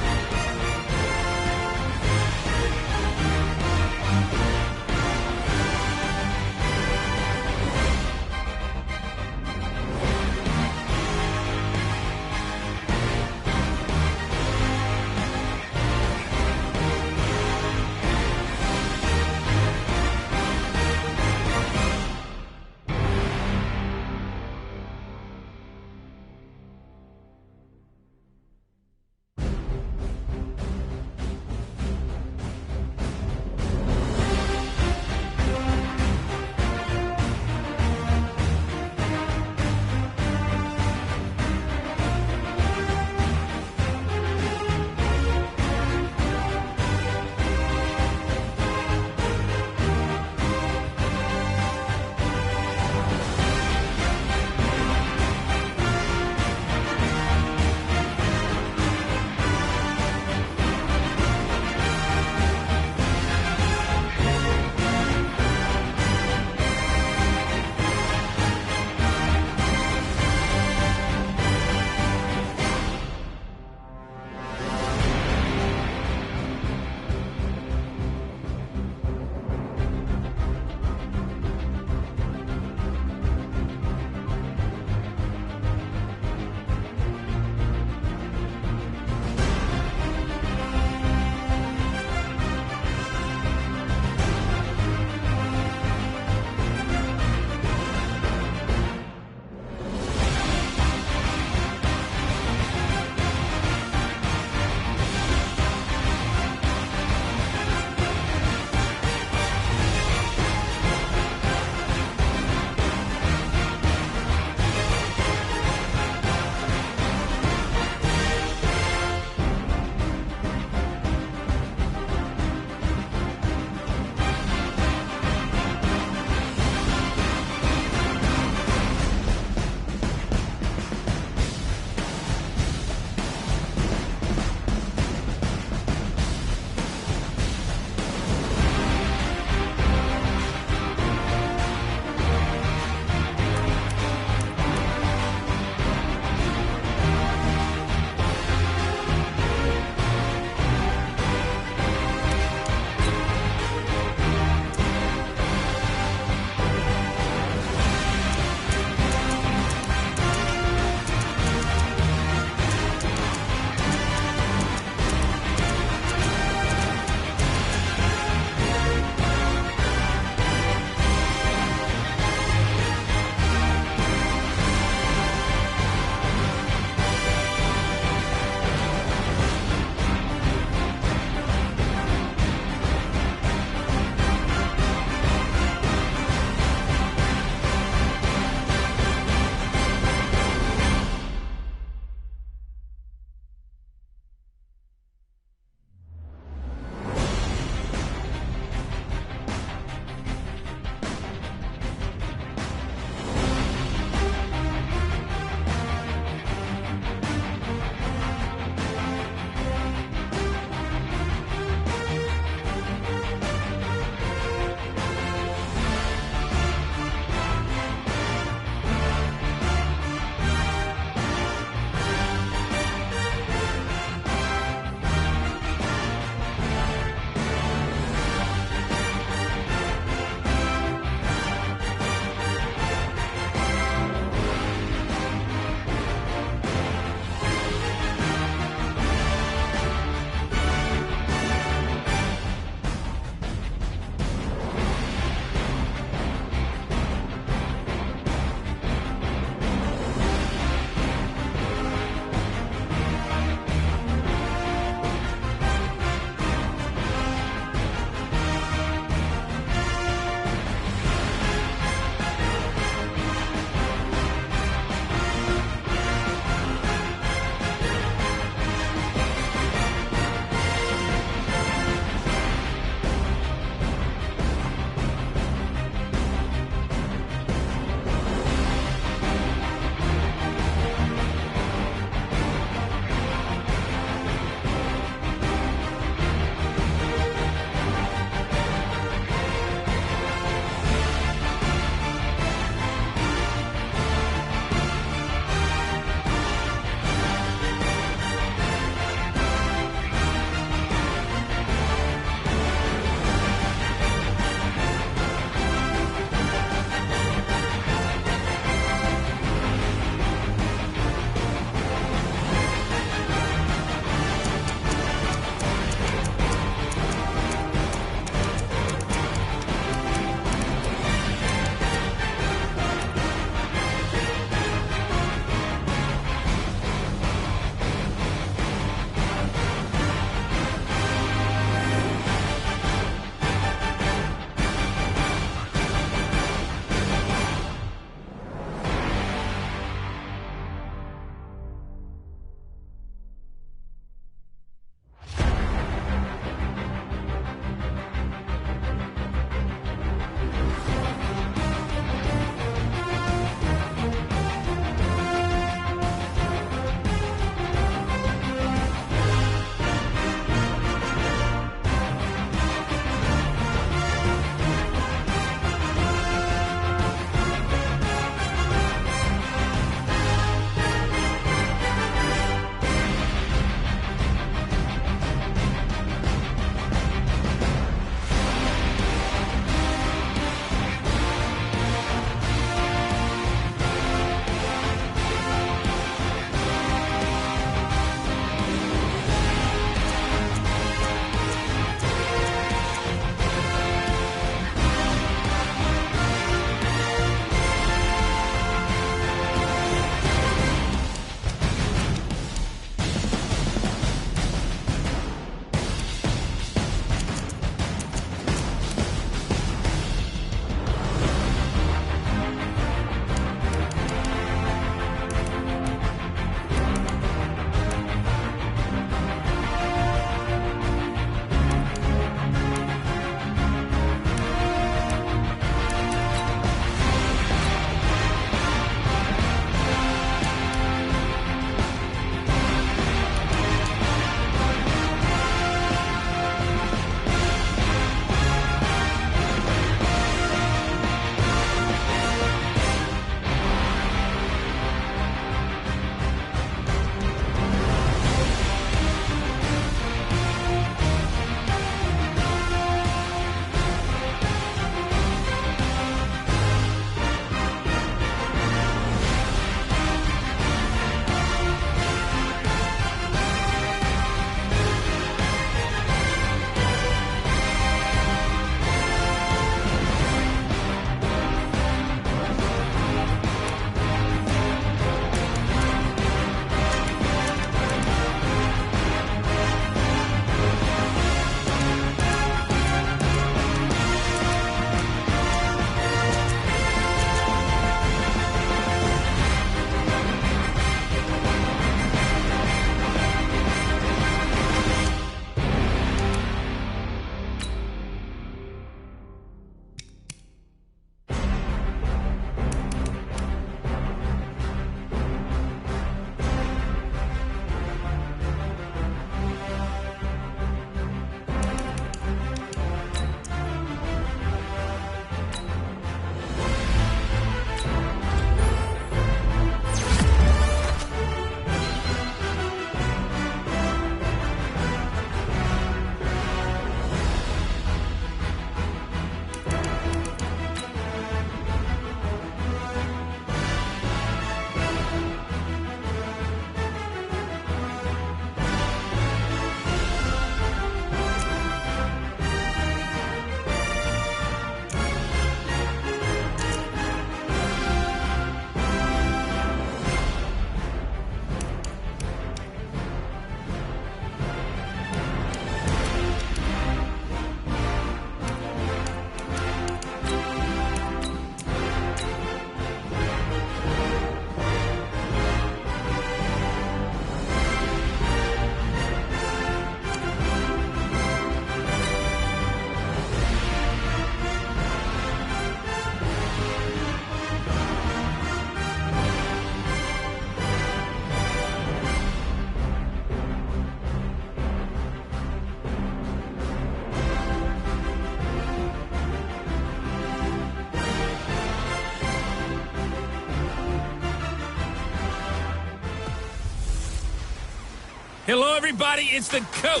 Hello, everybody. It's the coach.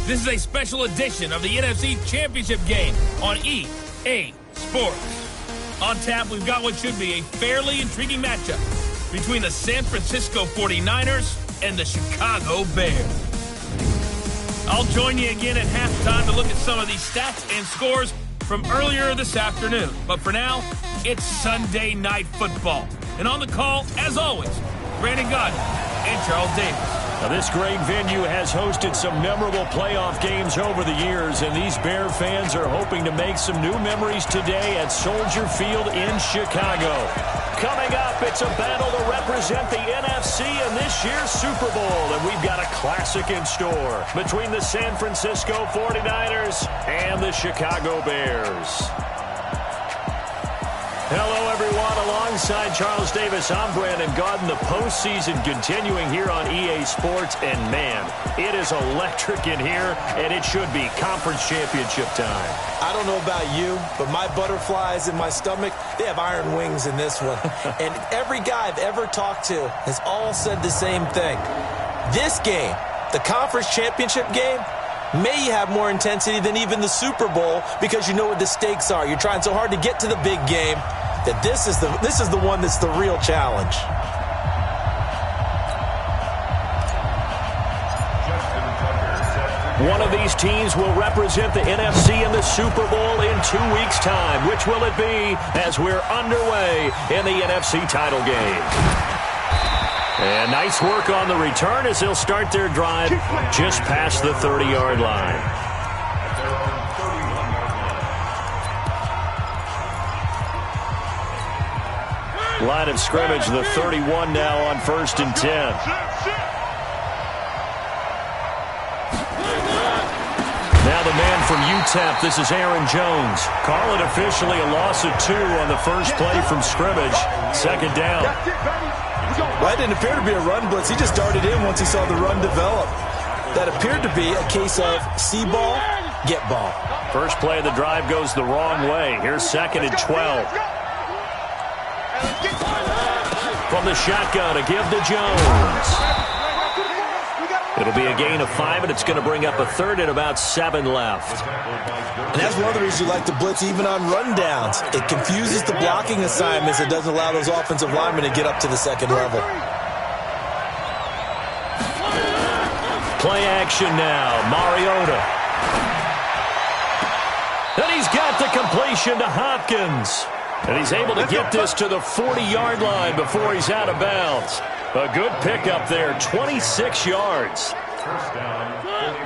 This is a special edition of the NFC Championship game on EA Sports. On tap, we've got what should be a fairly intriguing matchup between the San Francisco 49ers and the Chicago Bears. I'll join you again at halftime to look at some of these stats and scores from earlier this afternoon. But for now, it's Sunday Night Football. And on the call, as always, Brandon Gaudin and Charles Davis. Now, this great venue has hosted some memorable playoff games over the years, and these Bear fans are hoping to make some new memories today at Soldier Field in Chicago. Coming up, it's a battle to represent the NFC in this year's Super Bowl, and we've got a classic in store between the San Francisco 49ers and the Chicago Bears. Hello, everyone. Alongside Charles Davis, I'm Brandon Gaudin. The postseason continuing here on EA Sports. And, man, it is electric in here, and it should be conference championship time. I don't know about you, but my butterflies in my stomach, they have iron wings in this one. And every guy I've ever talked to has all said the same thing. This game, the conference championship game, may have more intensity than even the Super Bowl because you know what the stakes are. You're trying so hard to get to the big game that this is the one that's the real challenge. One of these teams will represent the NFC in the Super Bowl in 2 weeks' time. Which will it be as we're underway in the NFC title game? And nice work on the return as they'll start their drive just past the 30-yard line. Line of scrimmage, the 31 now on 1st and 10. Now the man from UTEP, this is Aaron Jones. Call it officially a loss of 2 on the first play from scrimmage. Second down. Well, it didn't appear to be a run blitz. He just darted in once he saw the run develop. That appeared to be a case of see ball, get ball. First play of the drive goes the wrong way. Here's 2nd and 12. From the shotgun, a give to Jones. It'll be a gain of 5, and it's going to bring up a 3rd and about 7 left. And that's one of the reasons you like to blitz even on rundowns. It confuses the blocking assignments. It doesn't allow those offensive linemen to get up to the second level. Play action now. Mariota. And he's got the completion to Hopkins. And he's able to get this to the 40-yard line before he's out of bounds. A good pickup there, 26 yards.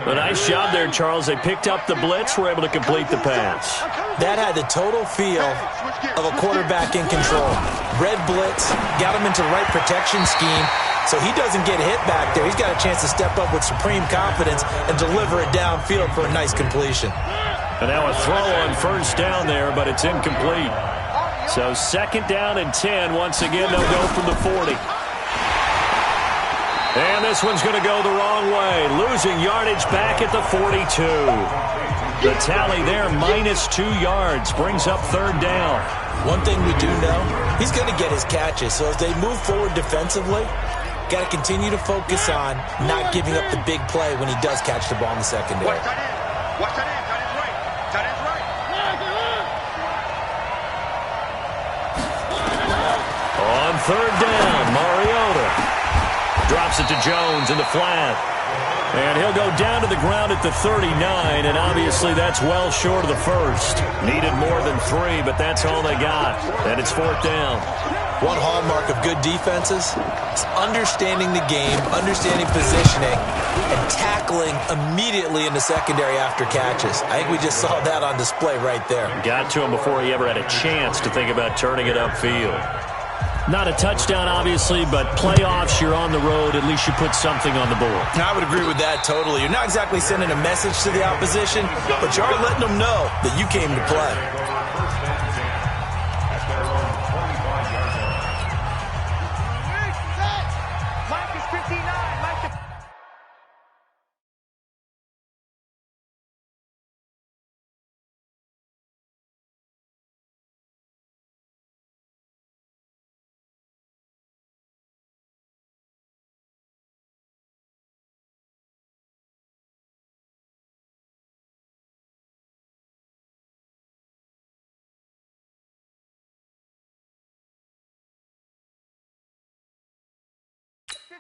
A nice job there, Charles. They picked up the blitz, were able to complete the pass. That had the total feel of a quarterback in control. Red blitz, got him into the right protection scheme, so he doesn't get hit back there. He's got a chance to step up with supreme confidence and deliver it downfield for a nice completion. And now a throw on first down there, but it's incomplete. So 2nd down and 10. Once again, they'll go from the 40. And this one's going to go the wrong way. Losing yardage back at the 42. The tally there, minus 2 yards, brings up 3rd down. One thing we do know, he's going to get his catches. So as they move forward defensively, got to continue to focus on not giving up the big play when he does catch the ball in the secondary. Watch that end. That is right. That is right. On 3rd down, Mariota drops it to Jones in the flat. And he'll go down to the ground at the 39, and obviously that's well short of the first. Needed more than 3, but that's all they got. And it's 4th down. One hallmark of good defenses is understanding the game, understanding positioning, and tackling immediately in the secondary after catches. I think we just saw that on display right there. Got to him before he ever had a chance to think about turning it upfield. Not a touchdown, obviously, but playoffs, you're on the road. At least you put something on the board. I would agree with that totally. You're not exactly sending a message to the opposition, but you are letting them know that you came to play.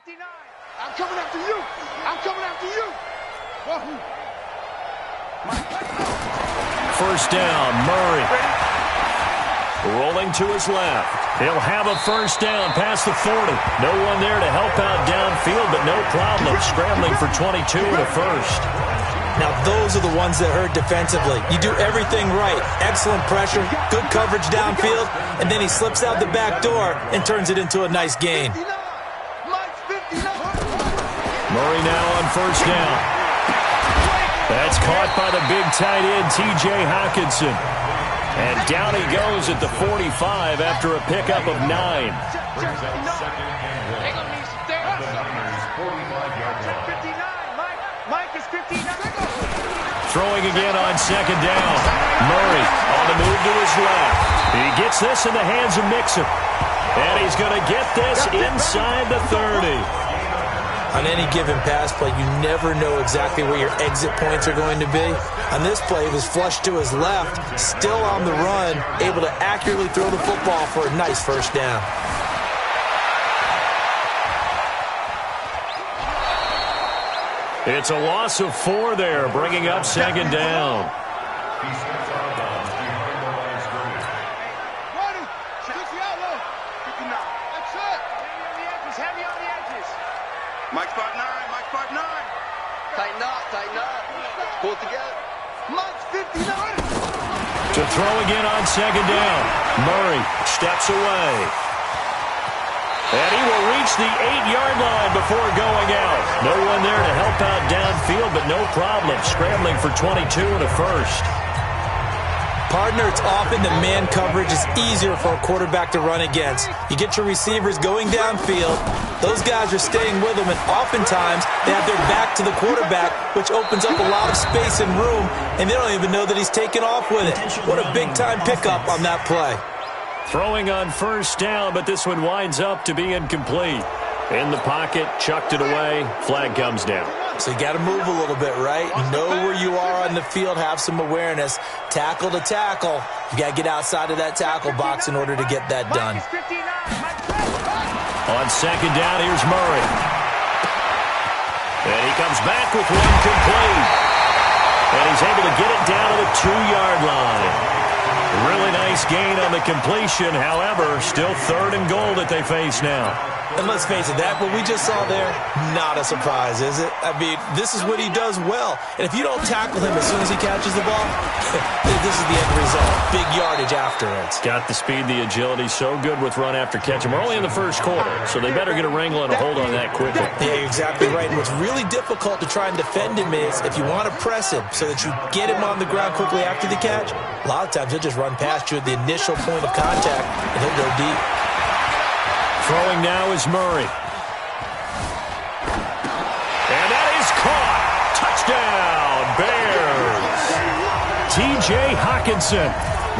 59. I'm coming after you. I'm coming after you. First down, Murray. Rolling to his left. He'll have a first down past the 40. No one there to help out downfield, but no problem scrambling for 22 and a first. Now, those are the ones that hurt defensively. You do everything right. Excellent pressure, good coverage downfield, and then he slips out the back door and turns it into a nice gain. Murray now on first down. That's caught by the big tight end, T.J. Hockenson. And down he goes at the 45 after a pickup of 9. Throwing again on second down. Murray on the move to his left. He gets this in the hands of Mixon. And he's going to get this inside the 30. On any given pass play, you never know exactly where your exit points are going to be. On this play, it was flushed to his left, still on the run, able to accurately throw the football for a nice first down. It's a loss of 4 there, bringing up second down. Mike spot 9, Mike spot 9. Tighten up, tighten up. Pull it together. Mike's 59. To throw again on second down. Murray steps away. And he will reach the 8-yard line before going out. No one there to help out downfield, but no problem scrambling for 22 and a first. Partner, it's often that man coverage is easier for a quarterback to run against. You get your receivers going downfield. Those guys are staying with them, and oftentimes they have their back to the quarterback, which opens up a lot of space and room, and they don't even know that he's taken off with it. What a big-time pickup on that play. Throwing on first down, but this one winds up to be incomplete. In the pocket, chucked it away, flag comes down. So you got to move a little bit, right? Know where you are on the field, have some awareness. Tackle to tackle. You got to get outside of that tackle box in order to get that done. On second down, here's Murray. And he comes back with one complete. And he's able to get it down to the 2-yard line. Really nice gain on the completion. However, still 3rd and goal that they face now. And let's face it, that what we just saw there, not a surprise, is it? I mean, this is what he does well. And if you don't tackle him as soon as he catches the ball, this is the end result. Big yardage afterwards. Got the speed, the agility, so good with run after catch. And we're only in the first quarter, so they better get a wrangle and a hold on that quickly. Yeah, you're exactly right. And what's really difficult to try and defend him is if you want to press him so that you get him on the ground quickly after the catch, a lot of times he'll just run past you at the initial point of contact, and he'll go deep. Throwing now is Murray. And that is caught. Touchdown, Bears. T.J. Hockenson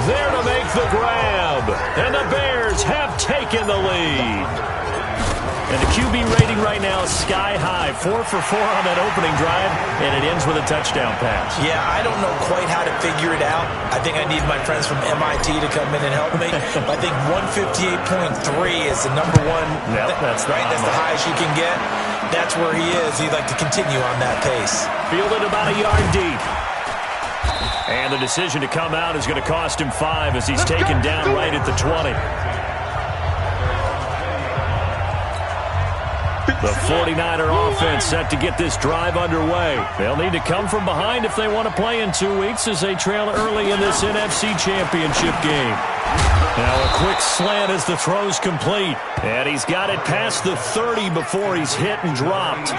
there to make the grab. And the Bears have taken the lead. And the QB rating right now is sky high. 4 for 4 on that opening drive, and it ends with a touchdown pass. Yeah, I don't know quite how to figure it out. I think I need my friends from MIT to come in and help me. I think 158.3 is the number one. Yep, that's right. That's the highest you can get. That's where he is. He'd like to continue on that pace. Fielded about a yard deep. And the decision to come out is going to cost him 5 as he's taken down right at the 20. The 49er offense set to get this drive underway. They'll need to come from behind if they want to play in 2 weeks as they trail early in this NFC Championship game. Now a quick slant as the throw's complete. And he's got it past the 30 before he's hit and dropped.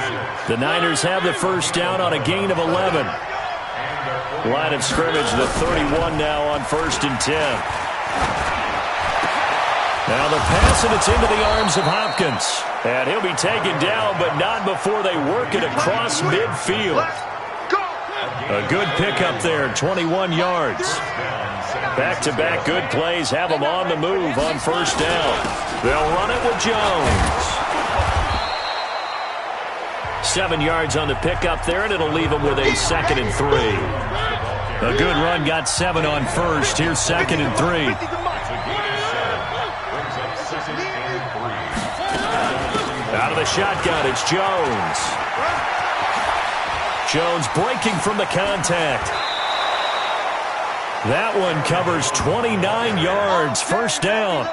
The Niners have the first down on a gain of 11. Line of scrimmage, the 31 now on 1st and 10. Now the pass, and it's into the arms of Hopkins. And he'll be taken down, but not before they work it across midfield. A good pickup there, 21 yards. Back-to-back good plays have them on the move on first down. They'll run it with Jones. 7 yards on the pickup there, and it'll leave them with a 2nd and 3. A good run got 7 on first. Here's 2nd and 3. Out of the the shotgun. It's Jones. Jones breaking from the contact. That one covers 29 yards. First down.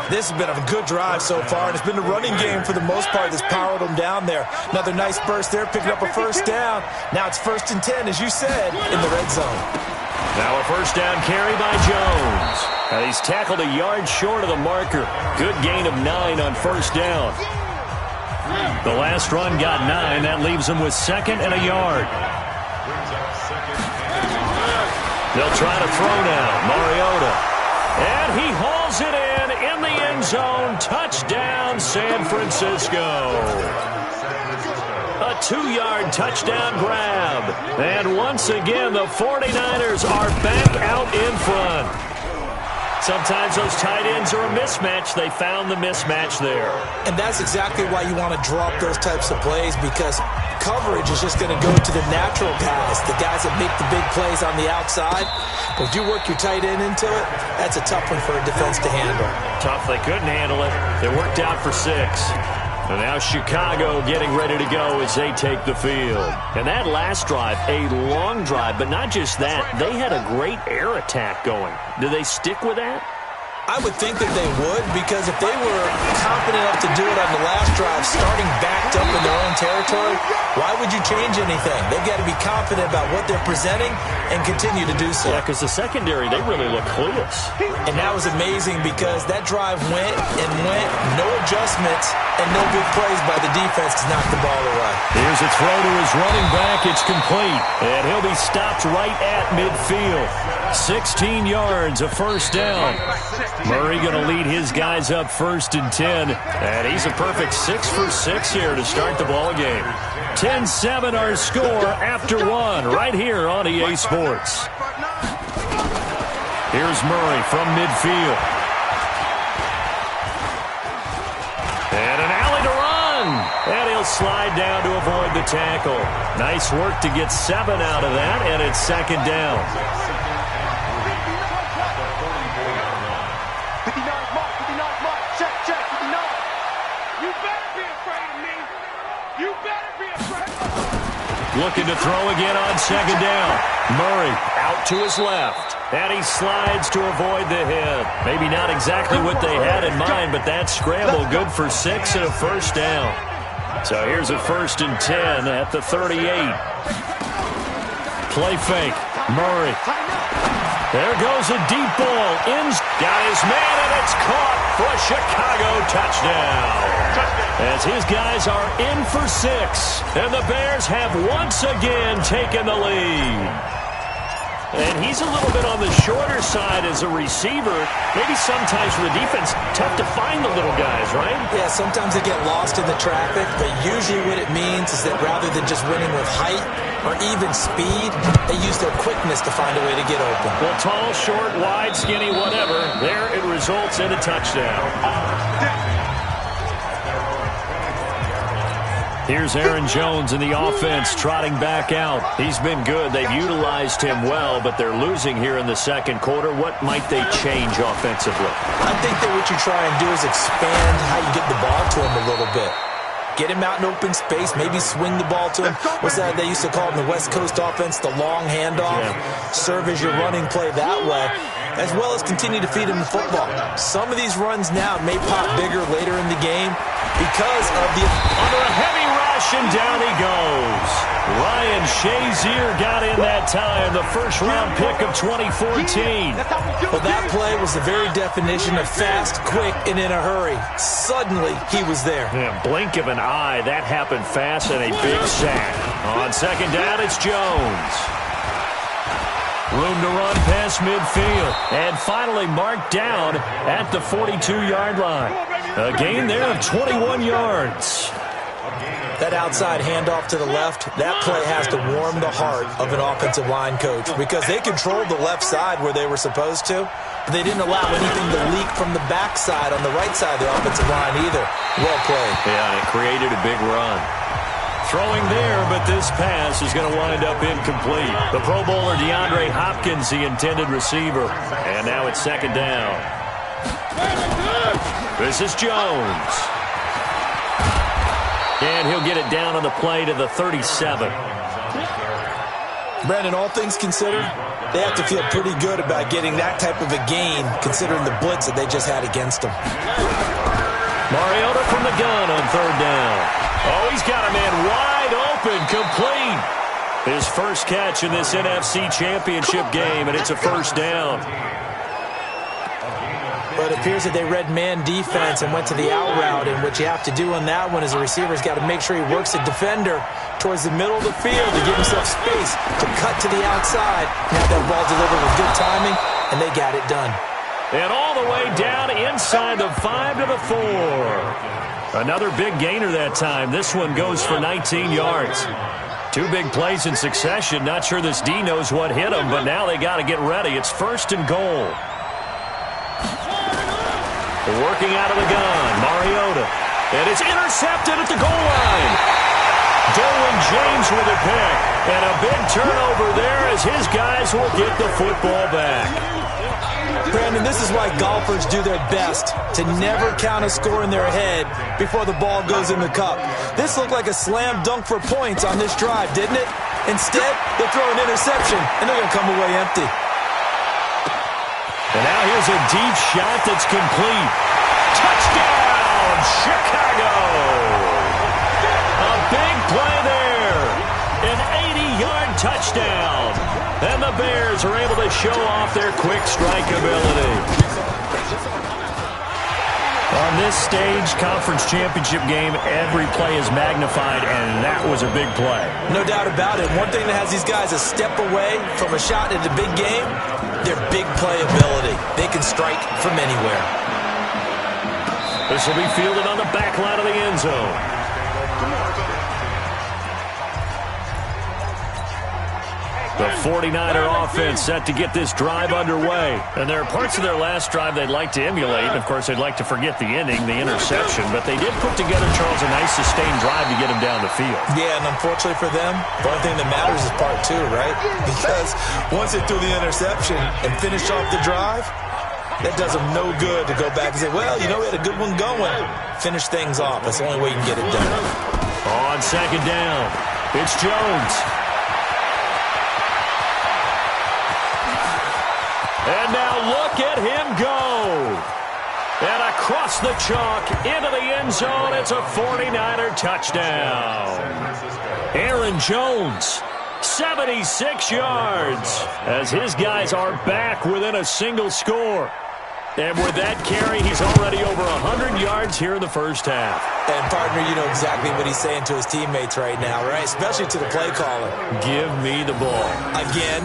This has been a good drive so far, and it's been the running game for the most part that's powered them down there. Another nice burst there, picking up a first down. Now it's 1st and 10, as you said, in the red zone. Now a first down carry by Jones. Now he's tackled a yard short of the marker. Good gain of 9 on first down. The last run got 9. That leaves him with 2nd and a yard. They'll try to throw now. Mariota. And he hauls it in the end zone. Touchdown, San Francisco. A 2-yard touchdown grab. And once again, the 49ers are back out in front. Sometimes those tight ends are a mismatch. They found the mismatch there. And that's exactly why you want to drop those types of plays, because coverage is just going to go to the natural guys, the guys that make the big plays on the outside. But if you work your tight end into it, that's a tough one for a defense to handle. Tough. They couldn't handle it. They worked out for 6. And now Chicago getting ready to go as they take the field. And that last drive, a long drive, but not just that. They had a great air attack going. Do they stick with that? I would think that they would, because if they were confident enough to do it on the last drive, starting backed up in their own territory, why would you change anything? They've got to be confident about what they're presenting and continue to do so. Yeah, because the secondary, they really look clueless. And that was amazing, because that drive went and went, no adjustments, and no big plays by the defense to knock the ball away. Here's a throw to his running back. It's complete. And he'll be stopped right at midfield. 16 yards, a first down. Murray going to lead his guys up 1st and 10. And he's a perfect 6 for 6 here to start the ball game. 10-7 our score after 1 right here on EA Sports. Here's Murray from midfield. And an alley to run. And he'll slide down to avoid the tackle. Nice work to get 7 out of that, and it's 2nd down. 59 mark, 59 mark, check, 59. You better be afraid of me. You better be afraid of me. Looking to throw again on 2nd down. Murray out to his left. And he slides to avoid the hit. Maybe not exactly what they had in mind, but that scramble good for 6 and a first down. So here's a 1st and 10 at the 38. Play fake. Murray. There goes a deep ball. Got his man, and it's caught for a Chicago touchdown. As his guys are in for 6, and the Bears have once again taken the lead. And he's a little bit on the shorter side as a receiver. Maybe sometimes for the defense, tough to find the little guys, right? Yeah, sometimes they get lost in the traffic, but usually what it means is that rather than just winning with height or even speed, they use their quickness to find a way to get open. Well, tall, short, wide, skinny, whatever, there it results in a touchdown. Here's Aaron Jones in the offense trotting back out. He's been good. They've utilized him well, but they're losing here in the 2nd quarter. What might they change offensively? I think that what you try and do is expand how you get the ball to him a little bit. Get him out in open space, maybe swing the ball to him. What's that they used to call in the West Coast offense, the long handoff? Yeah. Serve as your running play that way, as well as continue to feed him the football. Some of these runs now may pop bigger later in the game because of the... Under a heavy rush, and down he goes. Ryan Shazier got in that time, the first-round pick of 2014. Well, that play was the very definition of fast, quick, and in a hurry. Suddenly, he was there. Yeah, blink of an eye, that happened fast, and a big sack. On 2nd down, it's Jones. Room to run past midfield. And finally marked down at the 42-yard line. A gain there of 21 yards. That outside handoff to the left, that play has to warm the heart of an offensive line coach because they controlled the left side where they were supposed to, but they didn't allow anything to leak from the backside on the right side of the offensive line either. Well played. Yeah, and it created a big run. Throwing there, but this pass is going to wind up incomplete. The Pro Bowler DeAndre Hopkins, the intended receiver. And now it's 2nd down. This is Jones. And he'll get it down on the play to the 37. Brandon, all things considered, they have to feel pretty good about getting that type of a gain, considering the blitz that they just had against them. Mariota from the gun on third down. Oh, he's got a man wide open, complete. His first catch in this NFC Championship game, and it's a first down. But it appears that they read man defense and went to the out route, and what you have to do on that one is the receiver's got to make sure he works the defender towards the middle of the field to give himself space to cut to the outside and have that ball delivered with good timing, and they got it done. And all the way down inside the 5 to the 4. Another big gainer that time. This one goes for 19 yards. 2 big plays in succession. Not sure this D knows what hit him, but now they got to get ready. It's first and goal. Working out of the gun, Mariota. And it's intercepted at the goal line. Derwin James with a pick. And a big turnover there as his guys will get the football back. Brandon, this is why golfers do their best to never count a score in their head before the ball goes in the cup. This looked like a slam dunk for points on this drive, didn't it? Instead, they'll throw an interception, and they're going to come away empty. And now here's a deep shot that's complete. Touchdown, Chicago! A big play there. An 80-yard touchdown. And the Bears are able to show off their quick strike ability. On this stage, conference championship game, every play is magnified, and that was a big play. No doubt about it. One thing that has these guys a step away from a shot in the big game, their big play ability. They can strike from anywhere. This will be fielded on the back line of the end zone. The 49er offense set to get this drive underway. And there are parts of their last drive they'd like to emulate. And, of course, they'd like to forget the ending, the interception. But they did put together, Charles, a nice sustained drive to get him down the field. Yeah, and unfortunately for them, the only thing that matters is part 2, right? Because once they threw the interception and finished off the drive, that does them no good to go back and say, well, you know, we had a good one going. Finish things off. That's the only way you can get it done. On second down, it's Jones. And now look at him go. And across the chalk into the end zone, it's a 49er touchdown. Aaron Jones, 76 yards, as his guys are back within a single score. And with that carry, he's already over 100 yards here in the first half. And, partner, you know exactly what he's saying to his teammates right now, right? Especially to the play caller. Give me the ball. Again,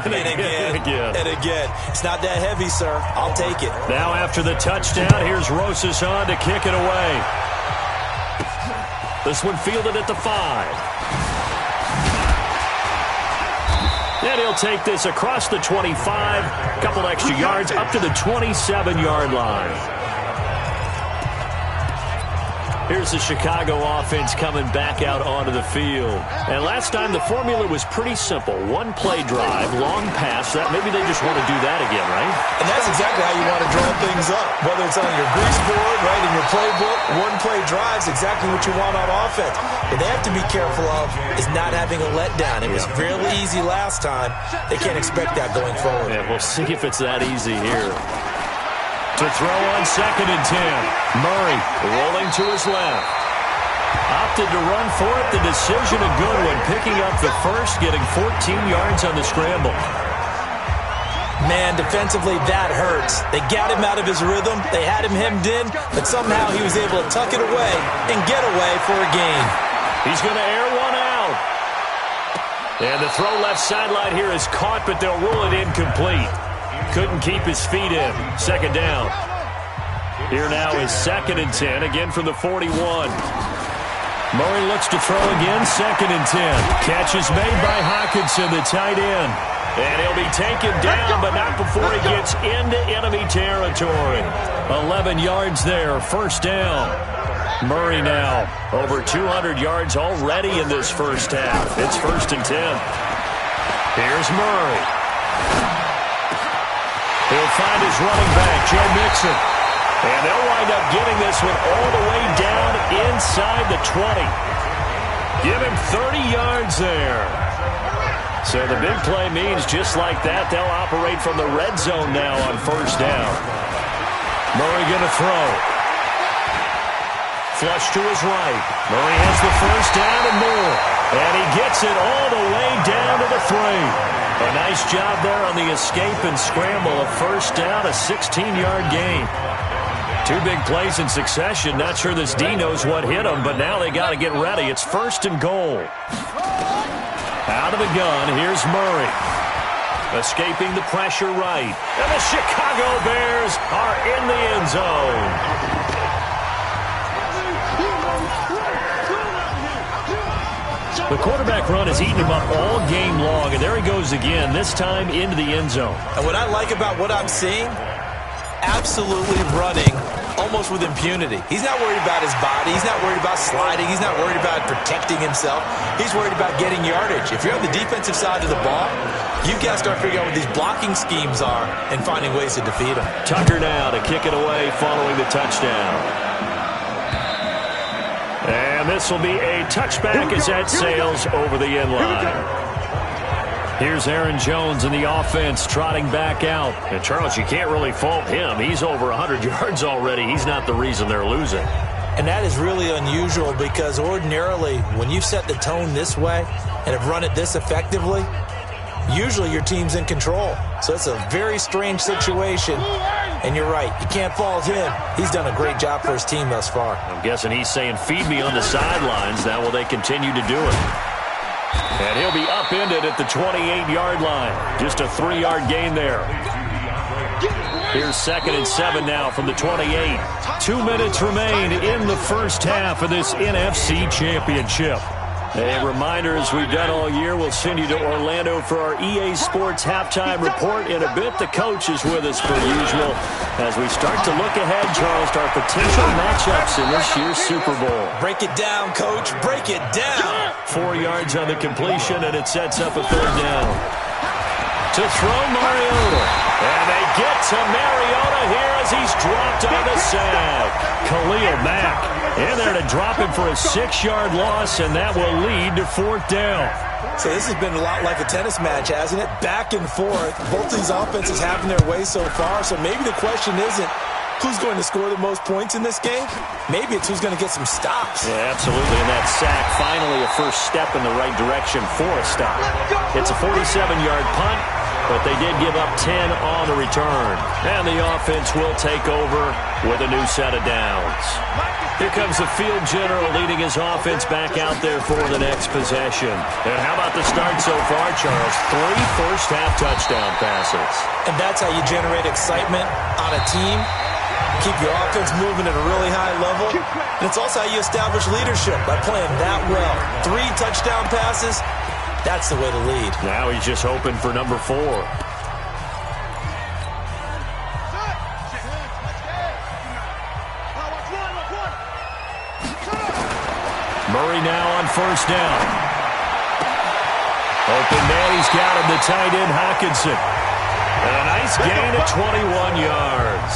and again, and again. It's not that heavy, sir. I'll take it. Now after the touchdown, here's Rosas on to kick it away. This one fielded at the 5. And he'll take this across the 25, a couple extra yards, up to the 27-yard line. Here's the Chicago offense coming back out onto the field. And last time the formula was pretty simple. One play drive, long pass. That maybe they just want to do that again, right? And that's exactly how you want to draw things up. Whether it's on your grease board, right, in your playbook, one play drive's exactly what you want on offense. What they have to be careful of is not having a letdown. It was really easy last time. They can't expect that going forward. Yeah, we'll see if it's that easy here. To throw on second and 10. Murray rolling to his left. Opted to run for it. The decision a good one. Picking up the first, getting 14 yards on the scramble. Man, defensively, that hurts. They got him out of his rhythm. They had him hemmed in, but somehow he was able to tuck it away and get away for a gain. He's going to air one out. And the throw left sideline here is caught, but they'll rule it incomplete. Couldn't keep his feet in. Second down. Here now is second and 10, again from the 41. Murray looks to throw again, second and 10. Catch is made by Hockenson, the tight end. And he'll be taken down, but not before he gets into enemy territory. 11 yards there, first down. Murray now over 200 yards already in this first half. It's first and 10. Here's Murray. He'll find his running back, Joe Mixon. And they'll wind up getting this one all the way down inside the 20. Give him 30 yards there. So the big play means just like that, they'll operate from the red zone now on first down. Murray going to throw. Flush to his right. Murray has the first down and more. And he gets it all the way down to the 3. A nice job there on the escape and scramble. A first down, a 16-yard gain. 2 big plays in succession. Not sure this D knows what hit him, but now they got to get ready. It's first and goal. Out of the gun, here's Murray. Escaping the pressure right. And the Chicago Bears are in the end zone. The quarterback run has eaten him up all game long, and there he goes again, this time into the end zone. And what I like about what I'm seeing, absolutely running almost with impunity. He's not worried about his body. He's not worried about sliding. He's not worried about protecting himself. He's worried about getting yardage. If you're on the defensive side of the ball, you've got to start figuring out what these blocking schemes are and finding ways to defeat them. Tucker now to kick it away following the touchdown. And this will be a touchback as that sails over the end line. Here's Aaron Jones in the offense trotting back out. And, Charles, you can't really fault him. He's over 100 yards already. He's not the reason they're losing. And that is really unusual because ordinarily when you set the tone this way and have run it this effectively, usually your team's in control. So it's a very strange situation. And you're right, you can't fault him. He's done a great job for his team thus far. I'm guessing he's saying, feed me on the sidelines. Now will they continue to do it? And he'll be upended at the 28-yard line. Just a 3-yard gain there. Here's 2nd and 7 now from the 28. 2 minutes remain in the first half of this NFC Championship. A reminder, as we've done all year, we'll send you to Orlando for our EA Sports halftime report in a bit. The coach is with us per usual as we start to look ahead, Charles, to our potential matchups in this year's Super Bowl. Break it down, Coach. Break it down. 4 yards on the completion, and it sets up a 3rd down. To throw Mariota. And they get to Mariota here as he's dropped on the sack. Khalil Mack in there to drop him for a 6-yard loss, and that will lead to 4th down. So this has been a lot like a tennis match, hasn't it? Back and forth. Both these offenses having their way so far. So maybe the question isn't who's going to score the most points in this game. Maybe it's who's going to get some stops. Yeah, absolutely. And that sack, finally a first step in the right direction for a stop. It's a 47-yard punt, but they did give up 10 on the return. And the offense will take over with a new set of downs. Here comes the field general leading his offense back out there for the next possession. And how about the start so far, Charles? 3 first-half touchdown passes. And that's how you generate excitement on a team. Keep your offense moving at a really high level. And it's also how you establish leadership by playing that well. 3 touchdown passes, that's the way to lead. Now he's just hoping for number 4. Murray now on first down. Open man, he's got him, the tight end Hockenson. And a nice gain of 21 yards.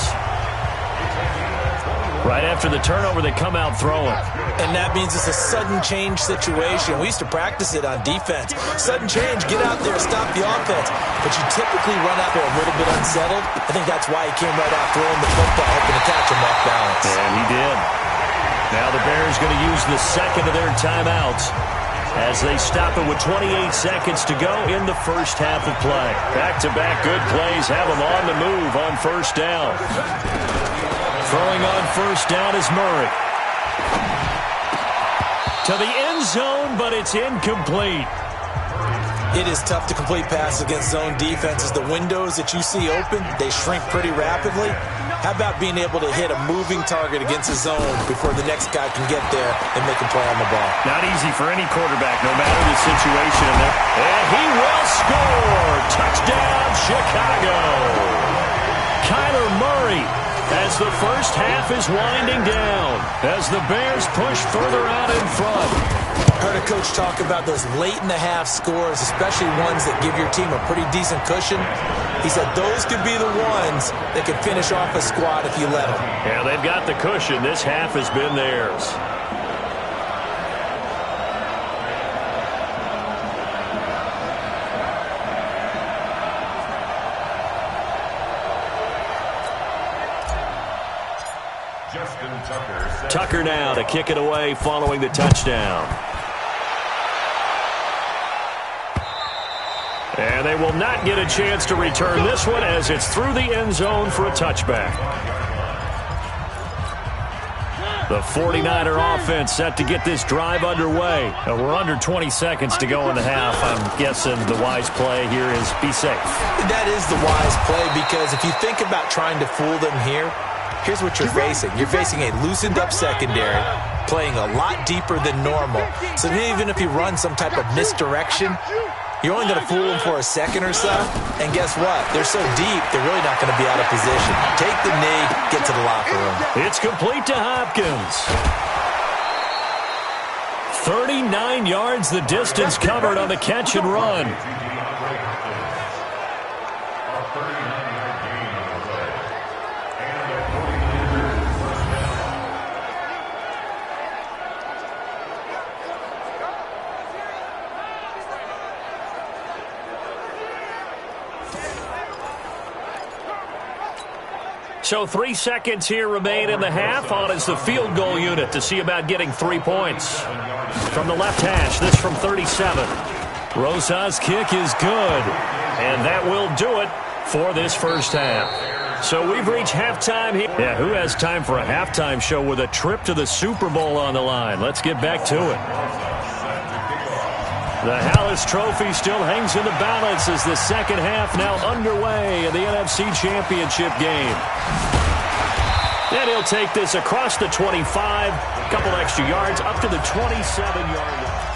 Right after the turnover, they come out throwing. And that means it's a sudden change situation. We used to practice it on defense. Sudden change, get out there, stop the offense. But you typically run out there a little bit unsettled. I think that's why he came right out throwing the football, hoping to catch him off balance. And he did. Now the Bears going to use the second of their timeouts as they stop it with 28 seconds to go in the first half of play. Back-to-back good plays have them on the move on first down. Throwing on first down is Murray. To the end zone, but it's incomplete. It is tough to complete passes against zone defenses. The windows that you see open, they shrink pretty rapidly. How about being able to hit a moving target against a zone before the next guy can get there and make a play on the ball? Not easy for any quarterback, no matter the situation. And he will score! Touchdown, Chicago! Kyler Murray, as the first half is winding down, as the Bears push further out in front. Heard a coach talk about those late-in-the-half scores, especially ones that give your team a pretty decent cushion. He said those could be the ones that could finish off a squad if you let them. Yeah, they've got the cushion. This half has been theirs. Tucker now to kick it away following the touchdown. And they will not get a chance to return this one as it's through the end zone for a touchback. The 49er offense set to get this drive underway. We're under 20 seconds to go in the half. I'm guessing the wise play here is be safe. That is the wise play because if you think about trying to fool them here, here's what you're facing. You're facing a loosened-up secondary, playing a lot deeper than normal. So even if you run some type of misdirection, you're only going to fool them for a second or so. And guess what? They're so deep, they're really not going to be out of position. Take the knee, get to the locker room. It's complete to Hopkins. 39 yards the distance covered on the catch and run. So 3 seconds here remain in the half. On is the field goal unit to see about getting 3 points. From the left hash, this from 37. Rosas' kick is good. And that will do it for this first half. So we've reached halftime here. Yeah, who has time for a halftime show with a trip to the Super Bowl on the line? Let's get back to it. The Hallis Trophy still hangs in the balance as the second half now underway in the NFC Championship game. And he'll take this across the 25, a couple extra yards, up to the 27-yard line.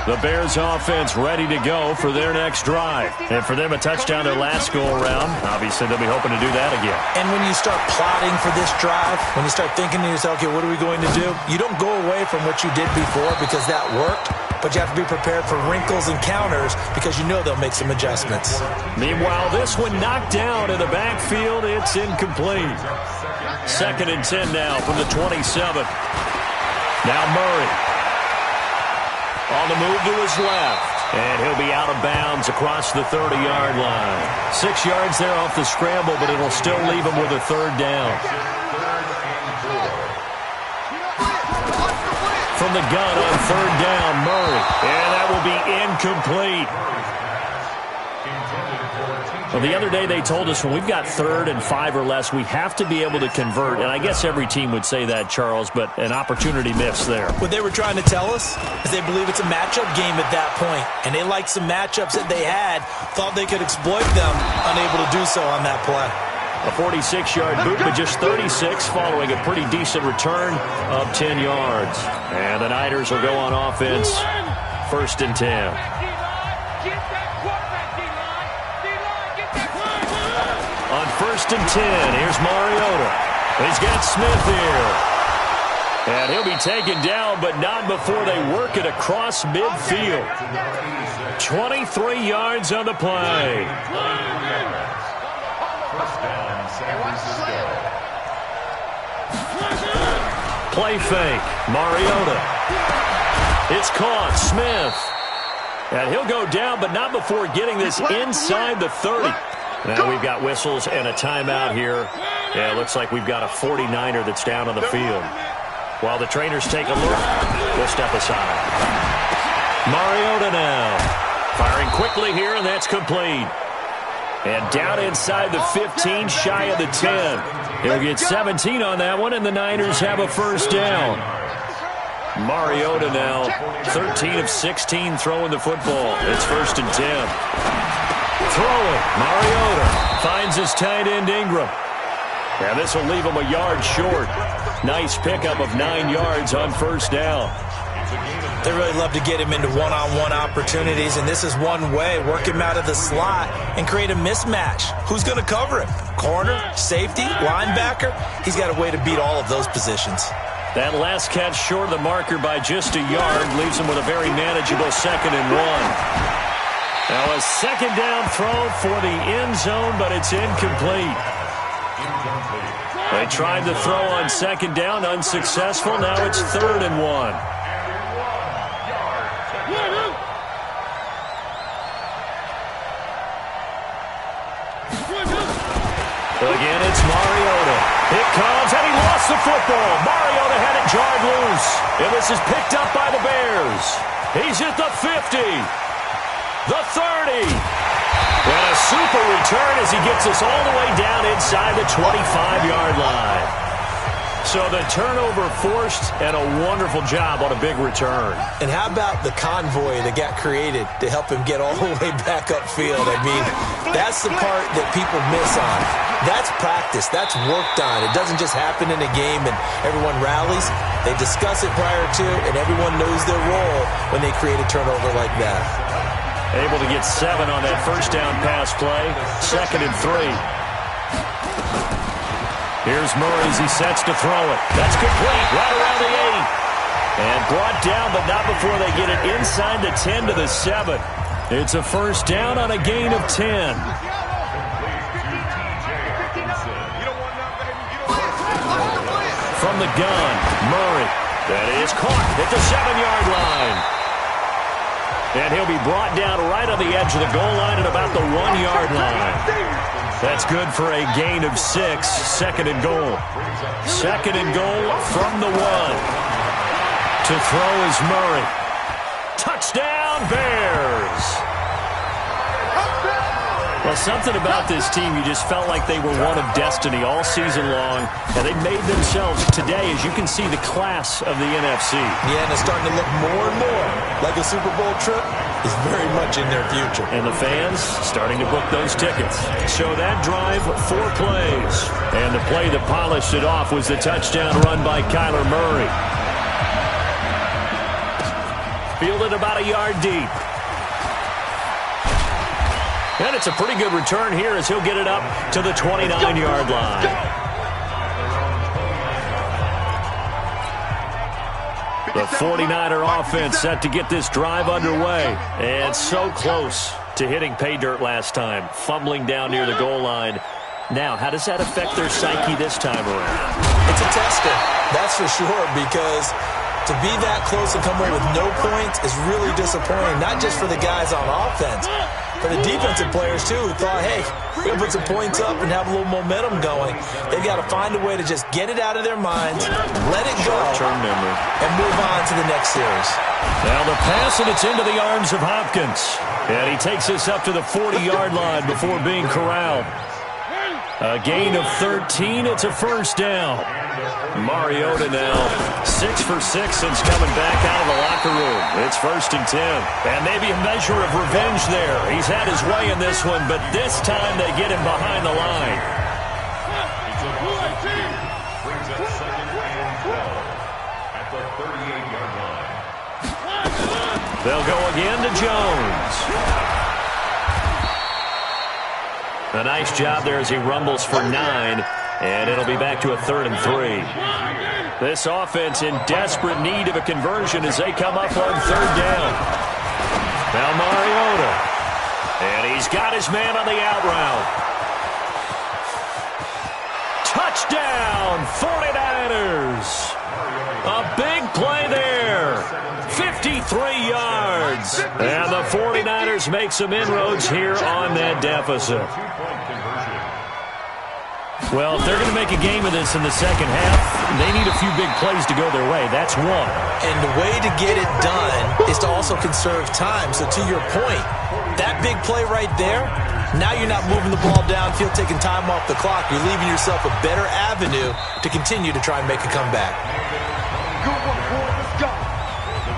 The Bears offense ready to go for their next drive. And for them, a touchdown their last go-around. Obviously, they'll be hoping to do that again. And when you start plotting for this drive, when you start thinking to yourself, okay, what are we going to do? You don't go away from what you did before because that worked, but you have to be prepared for wrinkles and counters because you know they'll make some adjustments. Meanwhile, this one knocked down in the backfield. It's incomplete. 2nd and 10 now from the 27. Now Murray. On the move to his left. And he'll be out of bounds across the 30-yard line. 6 yards there off the scramble, but it'll still leave him with a third down. From the gun on third down, Murray. And that will be incomplete. Well, the other day they told us when we've got 3rd and 5 or less, we have to be able to convert. And I guess every team would say that, Charles, but an opportunity missed there. What they were trying to tell us is they believe it's a matchup game at that point. And they liked some matchups that they had, thought they could exploit them, unable to do so on that play. A 46-yard boot, but just 36 following a pretty decent return of 10 yards. And the Niners will go on offense, 1st and 10. On 1st and 10, here's Mariota. He's got Smith here. And he'll be taken down, but not before they work it across midfield. 23 yards on the play. Play fake. Mariota. It's caught. Smith. And he'll go down, but not before getting this inside the 30. Now we've got whistles and a timeout here. Yeah, it looks like we've got a 49er that's down on the field. While the trainers take a look, we'll step aside. Mariota now. Firing quickly here, and that's complete. And down inside the 15, shy of the 10. He'll get 17 on that one, and the Niners have a first down. Mariota now, 13 of 16 throwing the football. It's 1st and 10. Throwing, Mariota finds his tight end Ingram. And this will leave him a yard short. Nice pickup of 9 yards on first down. They really love to get him into one-on-one opportunities, and this is one way. Work him out of the slot and create a mismatch. Who's going to cover him? Corner, safety, linebacker? He's got a way to beat all of those positions. That last catch short of the marker by just a yard leaves him with a very manageable 2nd and 1. Now a second down throw for the end zone, but it's incomplete. They tried to throw on second down, unsuccessful. Now it's 3rd and 1. Again, it's Mariota. It comes, and he lost the football. Mariota had it jarred loose. And this is picked up by the Bears. He's at the 50. The 30. And a super return as he gets us all the way down inside the 25-yard line. So the turnover forced, and a wonderful job on a big return. And how about the convoy that got created to help him get all the way back upfield? I mean, that's the part that people miss on. That's practice. That's worked on. It doesn't just happen in a game and everyone rallies. They discuss it prior to, and everyone knows their role when they create a turnover like that. Able to get 7 on that first down pass play. 2nd and 3. Here's Murray as he sets to throw it. That's complete, right around the 8. And brought down, but not before they get it inside the 10 to the 7. It's a first down on a gain of 10. From the gun, Murray. That is caught at the 7-yard line. And he'll be brought down right on the edge of the goal line at about the 1-yard line. That's good for a gain of 6. 2nd and goal. 2nd and goal from the 1. To throw is Murray. Touchdown, Bears. Well, something about this team, you just felt like they were one of destiny all season long, and they made themselves today, as you can see, the class of the NFC. Yeah, and it's starting to look more and more like a Super Bowl trip is very much in their future. And the fans starting to book those tickets. So that drive, 4 plays. And the play that polished it off was the touchdown run by Kyler Murray. Fielded about a yard deep. And it's a pretty good return here as he'll get it up to the 29-yard line. The 49er offense set to get this drive underway. And so close to hitting pay dirt last time. Fumbling down near the goal line. Now, how does that affect their psyche this time around? It's a tester, that's for sure, because to be that close and come away with no points is really disappointing, not just for the guys on offense, for the defensive players, too, who thought, hey, we're going to put some points up and have a little momentum going. They've got to find a way to just get it out of their minds, let it go, and move on to the next series. Now the pass, and it's into the arms of Hopkins. And he takes us up to the 40-yard line before being corralled. A gain of 13. It's a first down. Mariota now 6 for 6 since coming back out of the locker room. It's 1st and 10. And maybe a measure of revenge there. He's had his way in this one, but this time they get him behind the line. Brings up 2nd and 12 at the 38-yard line. They'll go again to Jones. A nice job there as he rumbles for 9, and it'll be back to a 3rd and 3. This offense in desperate need of a conversion as they come up on 3rd down. Now Mariota, and he's got his man on the out route. Touchdown, 49ers. A big play there. 53 yards. And the 49ers make some inroads here on that deficit. Well, if they're going to make a game of this in the second half, they need a few big plays to go their way. That's one. And the way to get it done is to also conserve time. So to your point, that big play right there, now you're not moving the ball downfield, taking time off the clock. You're leaving yourself a better avenue to continue to try and make a comeback. Good one, boy. Let's go.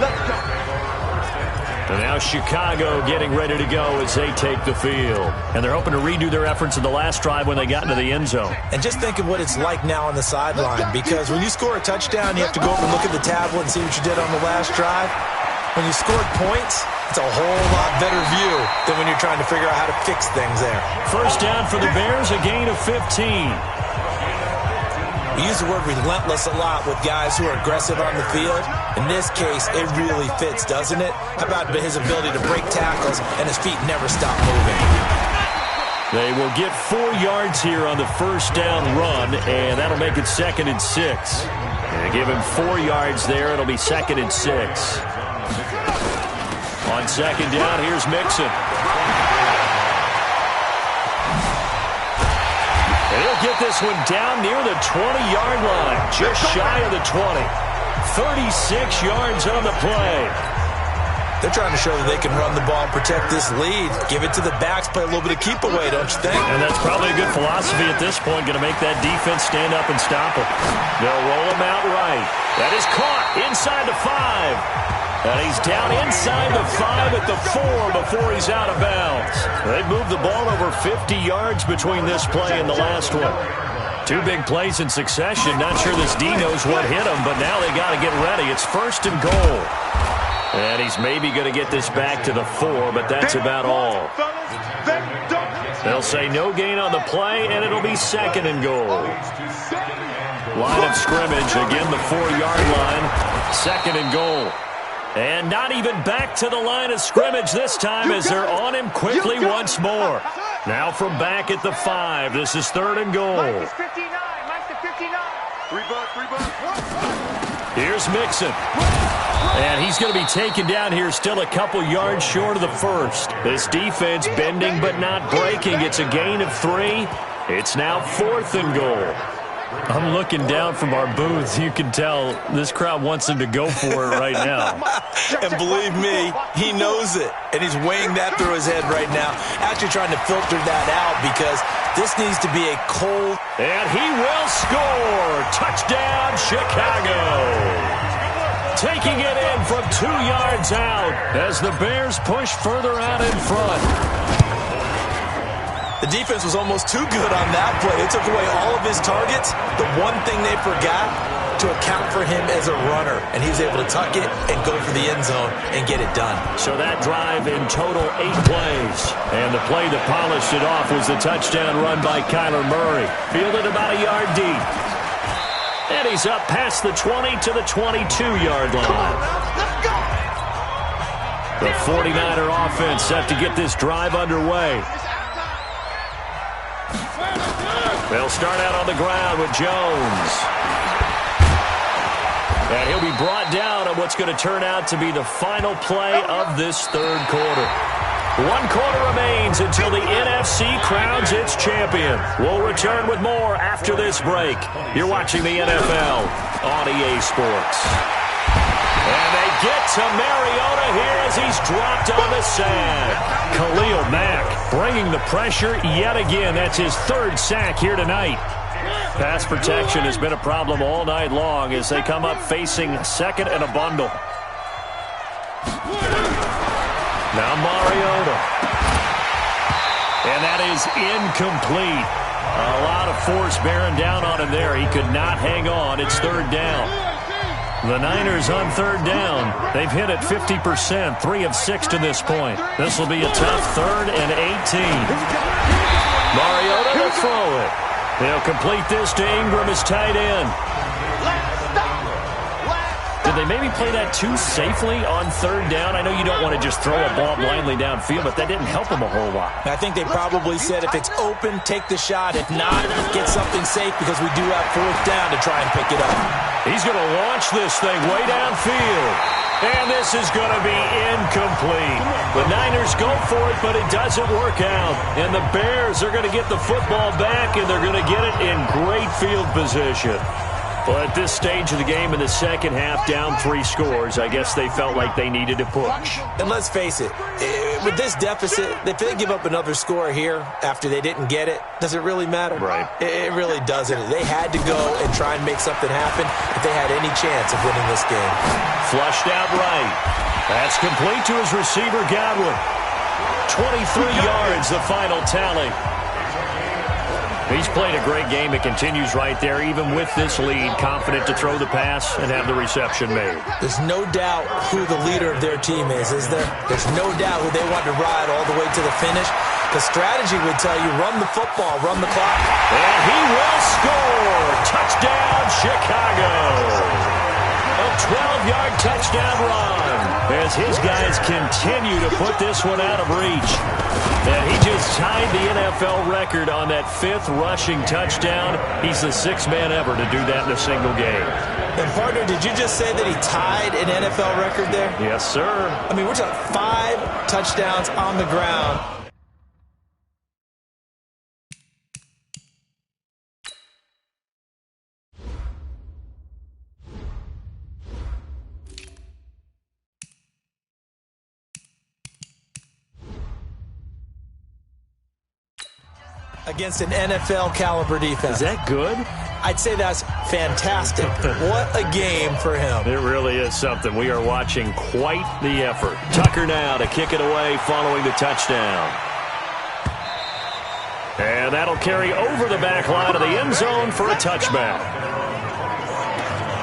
Let's go. And now Chicago getting ready to go as they take the field. And they're hoping to redo their efforts in the last drive when they got into the end zone. And just think of what it's like now on the sideline, because when you score a touchdown, you have to go up and look at the tablet and see what you did on the last drive. When you scored points, it's a whole lot better view than when you're trying to figure out how to fix things there. First down for the Bears, a gain of 15. We use the word relentless a lot with guys who are aggressive on the field. In this case, it really fits, doesn't it? How about his ability to break tackles and his feet never stop moving? They will get 4 yards here on the first down run, and that'll make it 2nd and 6. They give him 4 yards there. It'll be 2nd and 6. On 2nd down, here's Mixon. And he'll get this one down near the 20-yard line, just shy of the 20. 36 yards on the play. They're trying to show that they can run the ball, protect this lead, give it to the backs, play a little bit of keep away, don't you think? And that's probably a good philosophy at this point, going to make that defense stand up and stop them. They'll roll him out right. That is caught inside the 5. And he's down inside the 5 at the 4 before he's out of bounds. They've moved the ball over 50 yards between this play and the last one. 2 big plays in succession. Not sure this D knows what hit him, but now they got to get ready. It's 1st and goal. And he's maybe going to get this back to the 4, but that's about all. They'll say no gain on the play, and it'll be 2nd and goal. Line of scrimmage, again the 4-yard line, 2nd and goal. And not even back to the line of scrimmage this time as they're on him quickly once more. Now from back at the 5, this is 3rd and goal. Here's Mixon. And he's going to be taken down here still a couple yards short of the 1st. This defense bending but not breaking. It's a gain of 3. It's now 4th and goal. I'm looking down from our booths. You can tell this crowd wants him to go for it right now. And believe me, he knows it. And he's weighing that through his head right now. Actually trying to filter that out because this needs to be a cold. And he will score. Touchdown, Chicago. Taking it in from 2 yards out as the Bears push further out in front. The defense was almost too good on that play. They took away all of his targets. The one thing they forgot to account for him as a runner, and he was able to tuck it and go for the end zone and get it done. So that drive in total 8 plays. And the play that polished it off was the touchdown run by Kyler Murray. Fielded about a yard deep. And he's up past the 20 to the 22-yard line. The 49er offense set to get this drive underway. They'll start out on the ground with Jones. And he'll be brought down on what's going to turn out to be the final play of this 3rd quarter. 1 quarter remains until the NFC crowns its champion. We'll return with more after this break. You're watching the NFL on EA Sports. And they get to Mariota here as he's dropped on the sack. Khalil Mack bringing the pressure yet again. That's his 3rd sack here tonight. Pass protection has been a problem all night long as they come up facing 2nd and a bundle. Now Mariota. And that is incomplete. A lot of force bearing down on him there. He could not hang on. It's 3rd down. The Niners on 3rd down. They've hit it 50%, 3 of 6 to this point. This will be a tough 3rd and 18. Mariota to throw it. They'll complete this to Ingram as tight end. Did they maybe play that too safely on 3rd down? I know you don't want to just throw a ball blindly downfield, but that didn't help them a whole lot. I think they probably said if it's open, take the shot. If not, get something safe because we do have 4th down to try and pick it up. He's going to launch this thing way downfield. And this is going to be incomplete. The Niners go for it, but it doesn't work out. And the Bears are going to get the football back, and they're going to get it in great field position. Well, at this stage of the game in the second half, down 3 scores, I guess they felt like they needed to push. And let's face it, with this deficit, if they give up another score here after they didn't get it, does it really matter? Right. It really doesn't. They had to go and try and make something happen if they had any chance of winning this game. Flushed out right. That's complete to his receiver, Godwin. 23 yards, the final tally. He's played a great game. It continues right there, even with this lead, confident to throw the pass and have the reception made. There's no doubt who the leader of their team is there? There's no doubt who they want to ride all the way to the finish. because strategy would tell you run the football, run the clock. And he will score. Touchdown, Chicago. A 12-yard touchdown run as his guys continue to put this one out of reach. And he just tied the NFL record on that 5th rushing touchdown. He's the 6th man ever to do that in a single game. And, partner, did you just say that he tied an NFL record there? Yes, sir. I mean, we're talking 5 touchdowns on the ground. Against an NFL caliber defense. Is that good? I'd say that's fantastic. What a game for him. It really is something. We are watching quite the effort. Tucker now to kick it away following the touchdown. And that'll carry over the back line of the end zone for a touchback.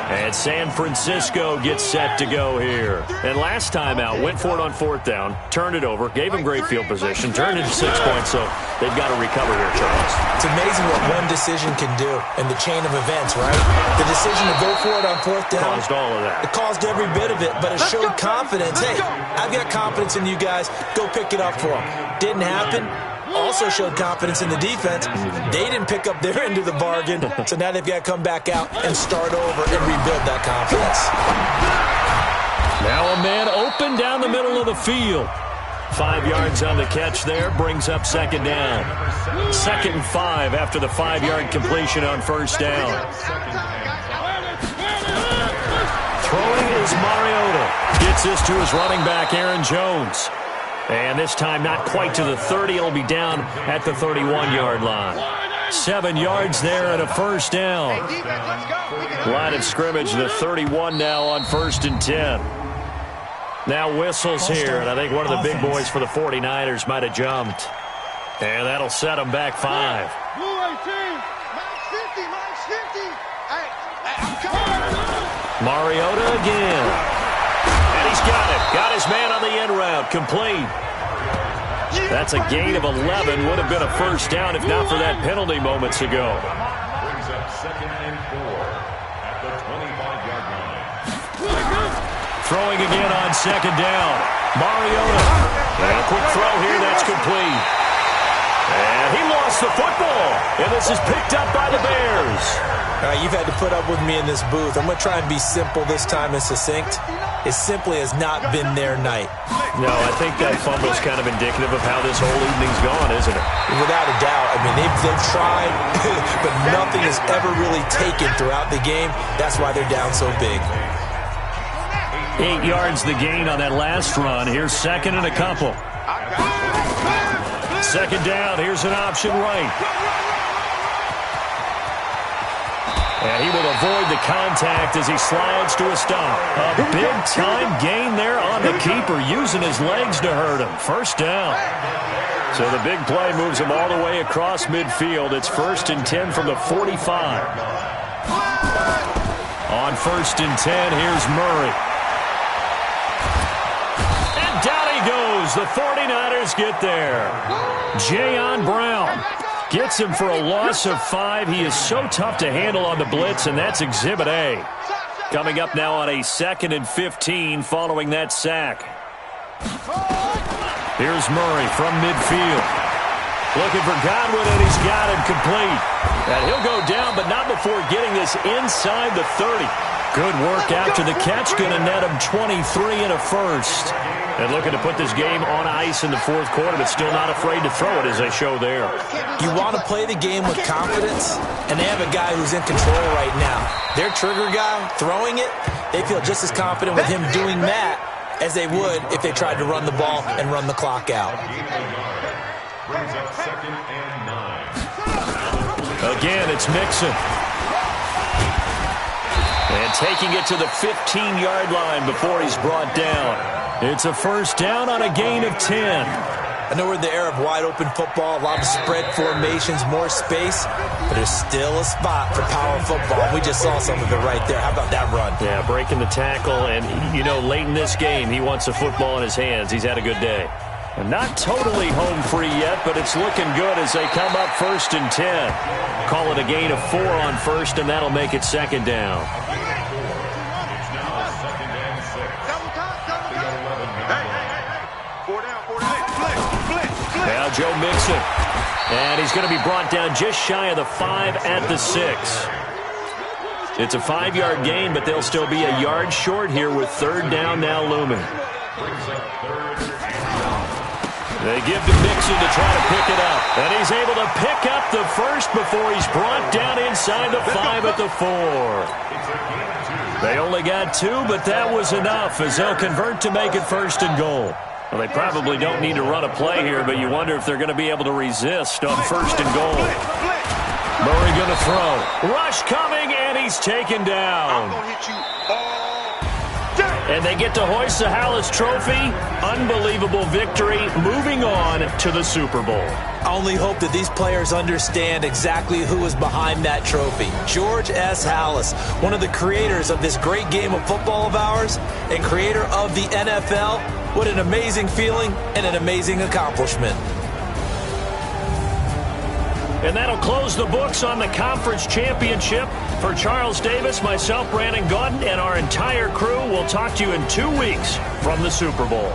And San Francisco gets set to go here. And last time out, went for it on 4th down, turned it over, gave him great field position, turned it to 6 points, so they've got to recover here, Charles. It's amazing what one decision can do in the chain of events, right? The decision to go for it on 4th down. Caused all of that. It caused every bit of it, but it showed confidence. Hey, I've got confidence in you guys. Go pick it up for them. Didn't happen. Also showed confidence in the defense. They didn't pick up their end of the bargain, so now they've got to come back out and start over and rebuild that confidence. Now a man open down the middle of the field. 5 yards on the catch there, brings up 2nd down. 2nd and 5 after the 5-yard completion on 1st down. Throwing is Mariota. Gets this to his running back, Aaron Jones. And this time not quite to the 30. It'll be down at the 31-yard line. 7 yards there and a 1st down. Line of scrimmage, the 31 now on 1st and 10. Now whistles here, and I think one of the big boys for the 49ers might have jumped. And that'll set them back 5. Mariota again. And he's got it. Got his man on the end route. Complete. That's a gain of 11. Would have been a 1st down if not for that penalty moments ago. Brings up 2nd and 4 at the 25-yard line. Throwing again on 2nd down. Mariota. And a quick throw here. That's complete. And he lost the football. And this is picked up by the Bears. All right, you've had to put up with me in this booth. I'm going to try and be simple this time and succinct. It simply has not been their night. No, I think that fumble is kind of indicative of how this whole evening's gone, isn't it? Without a doubt. I mean, they've tried, but nothing has ever really taken throughout the game. That's why they're down so big. 8 yards the gain on that last run. Here's 2nd and a couple. 2nd down. Here's an option right. And he will avoid the contact as he slides to a stop. A big-time gain there on the keeper, using his legs to hurt him. 1st down. So the big play moves him all the way across midfield. It's 1st and 10 from the 45. On 1st and 10, here's Murray. And down he goes. The 49ers get there. Jayon Brown gets him for a loss of 5. He is so tough to handle on the blitz, and that's Exhibit A. Coming up now on a 2nd and 15 following that sack. Here's Murray from midfield. Looking for Godwin, and he's got him complete. And he'll go down, but not before getting this inside the 30. Good work after the catch. Going to net him 23 and a 1st. And looking to put this game on ice in the 4th quarter, but still not afraid to throw it as they show there. You want to play the game with confidence, and they have a guy who's in control right now. Their trigger guy, throwing it, they feel just as confident with him doing that as they would if they tried to run the ball and run the clock out. Brings up 2nd and 9. Again, it's Mixon. And taking it to the 15-yard line before he's brought down. It's a 1st down on a gain of 10. I know we're in the era of wide-open football, a lot of spread formations, more space, but there's still a spot for power football. We just saw some of it right there. How about that run? Yeah, breaking the tackle, and, you know, late in this game, he wants the football in his hands. He's had a good day. And not totally home free yet, but it's looking good as they come up 1st and 10. Call it a gain of 4 on first, and that'll make it 2nd down. It's now 2nd and 6. Now Joe Mixon. And he's going to be brought down just shy of the 5 at the 6. It's a 5-yard gain, but they'll still be a yard short here with 3rd down now looming. They give to Mixon to try to pick it up. And he's able to pick up the first before he's brought down inside the 5 at the 4. They only got 2, but that was enough as they'll convert to make it 1st and goal. Well, they probably don't need to run a play here, but you wonder if they're going to be able to resist on 1st and goal. Murray going to throw. Rush coming, and he's taken down. I'm going to hit you all day. And they get to hoist the Hallis Trophy. Unbelievable victory. Moving on to the Super Bowl. I only hope that these players understand exactly who is behind that trophy. George S. Hallis, one of the creators of this great game of football of ours and creator of the NFL. What an amazing feeling and an amazing accomplishment. And that'll close the books on the conference championship. For Charles Davis, myself, Brandon Gaudin, and our entire crew, we'll talk to you in 2 weeks from the Super Bowl.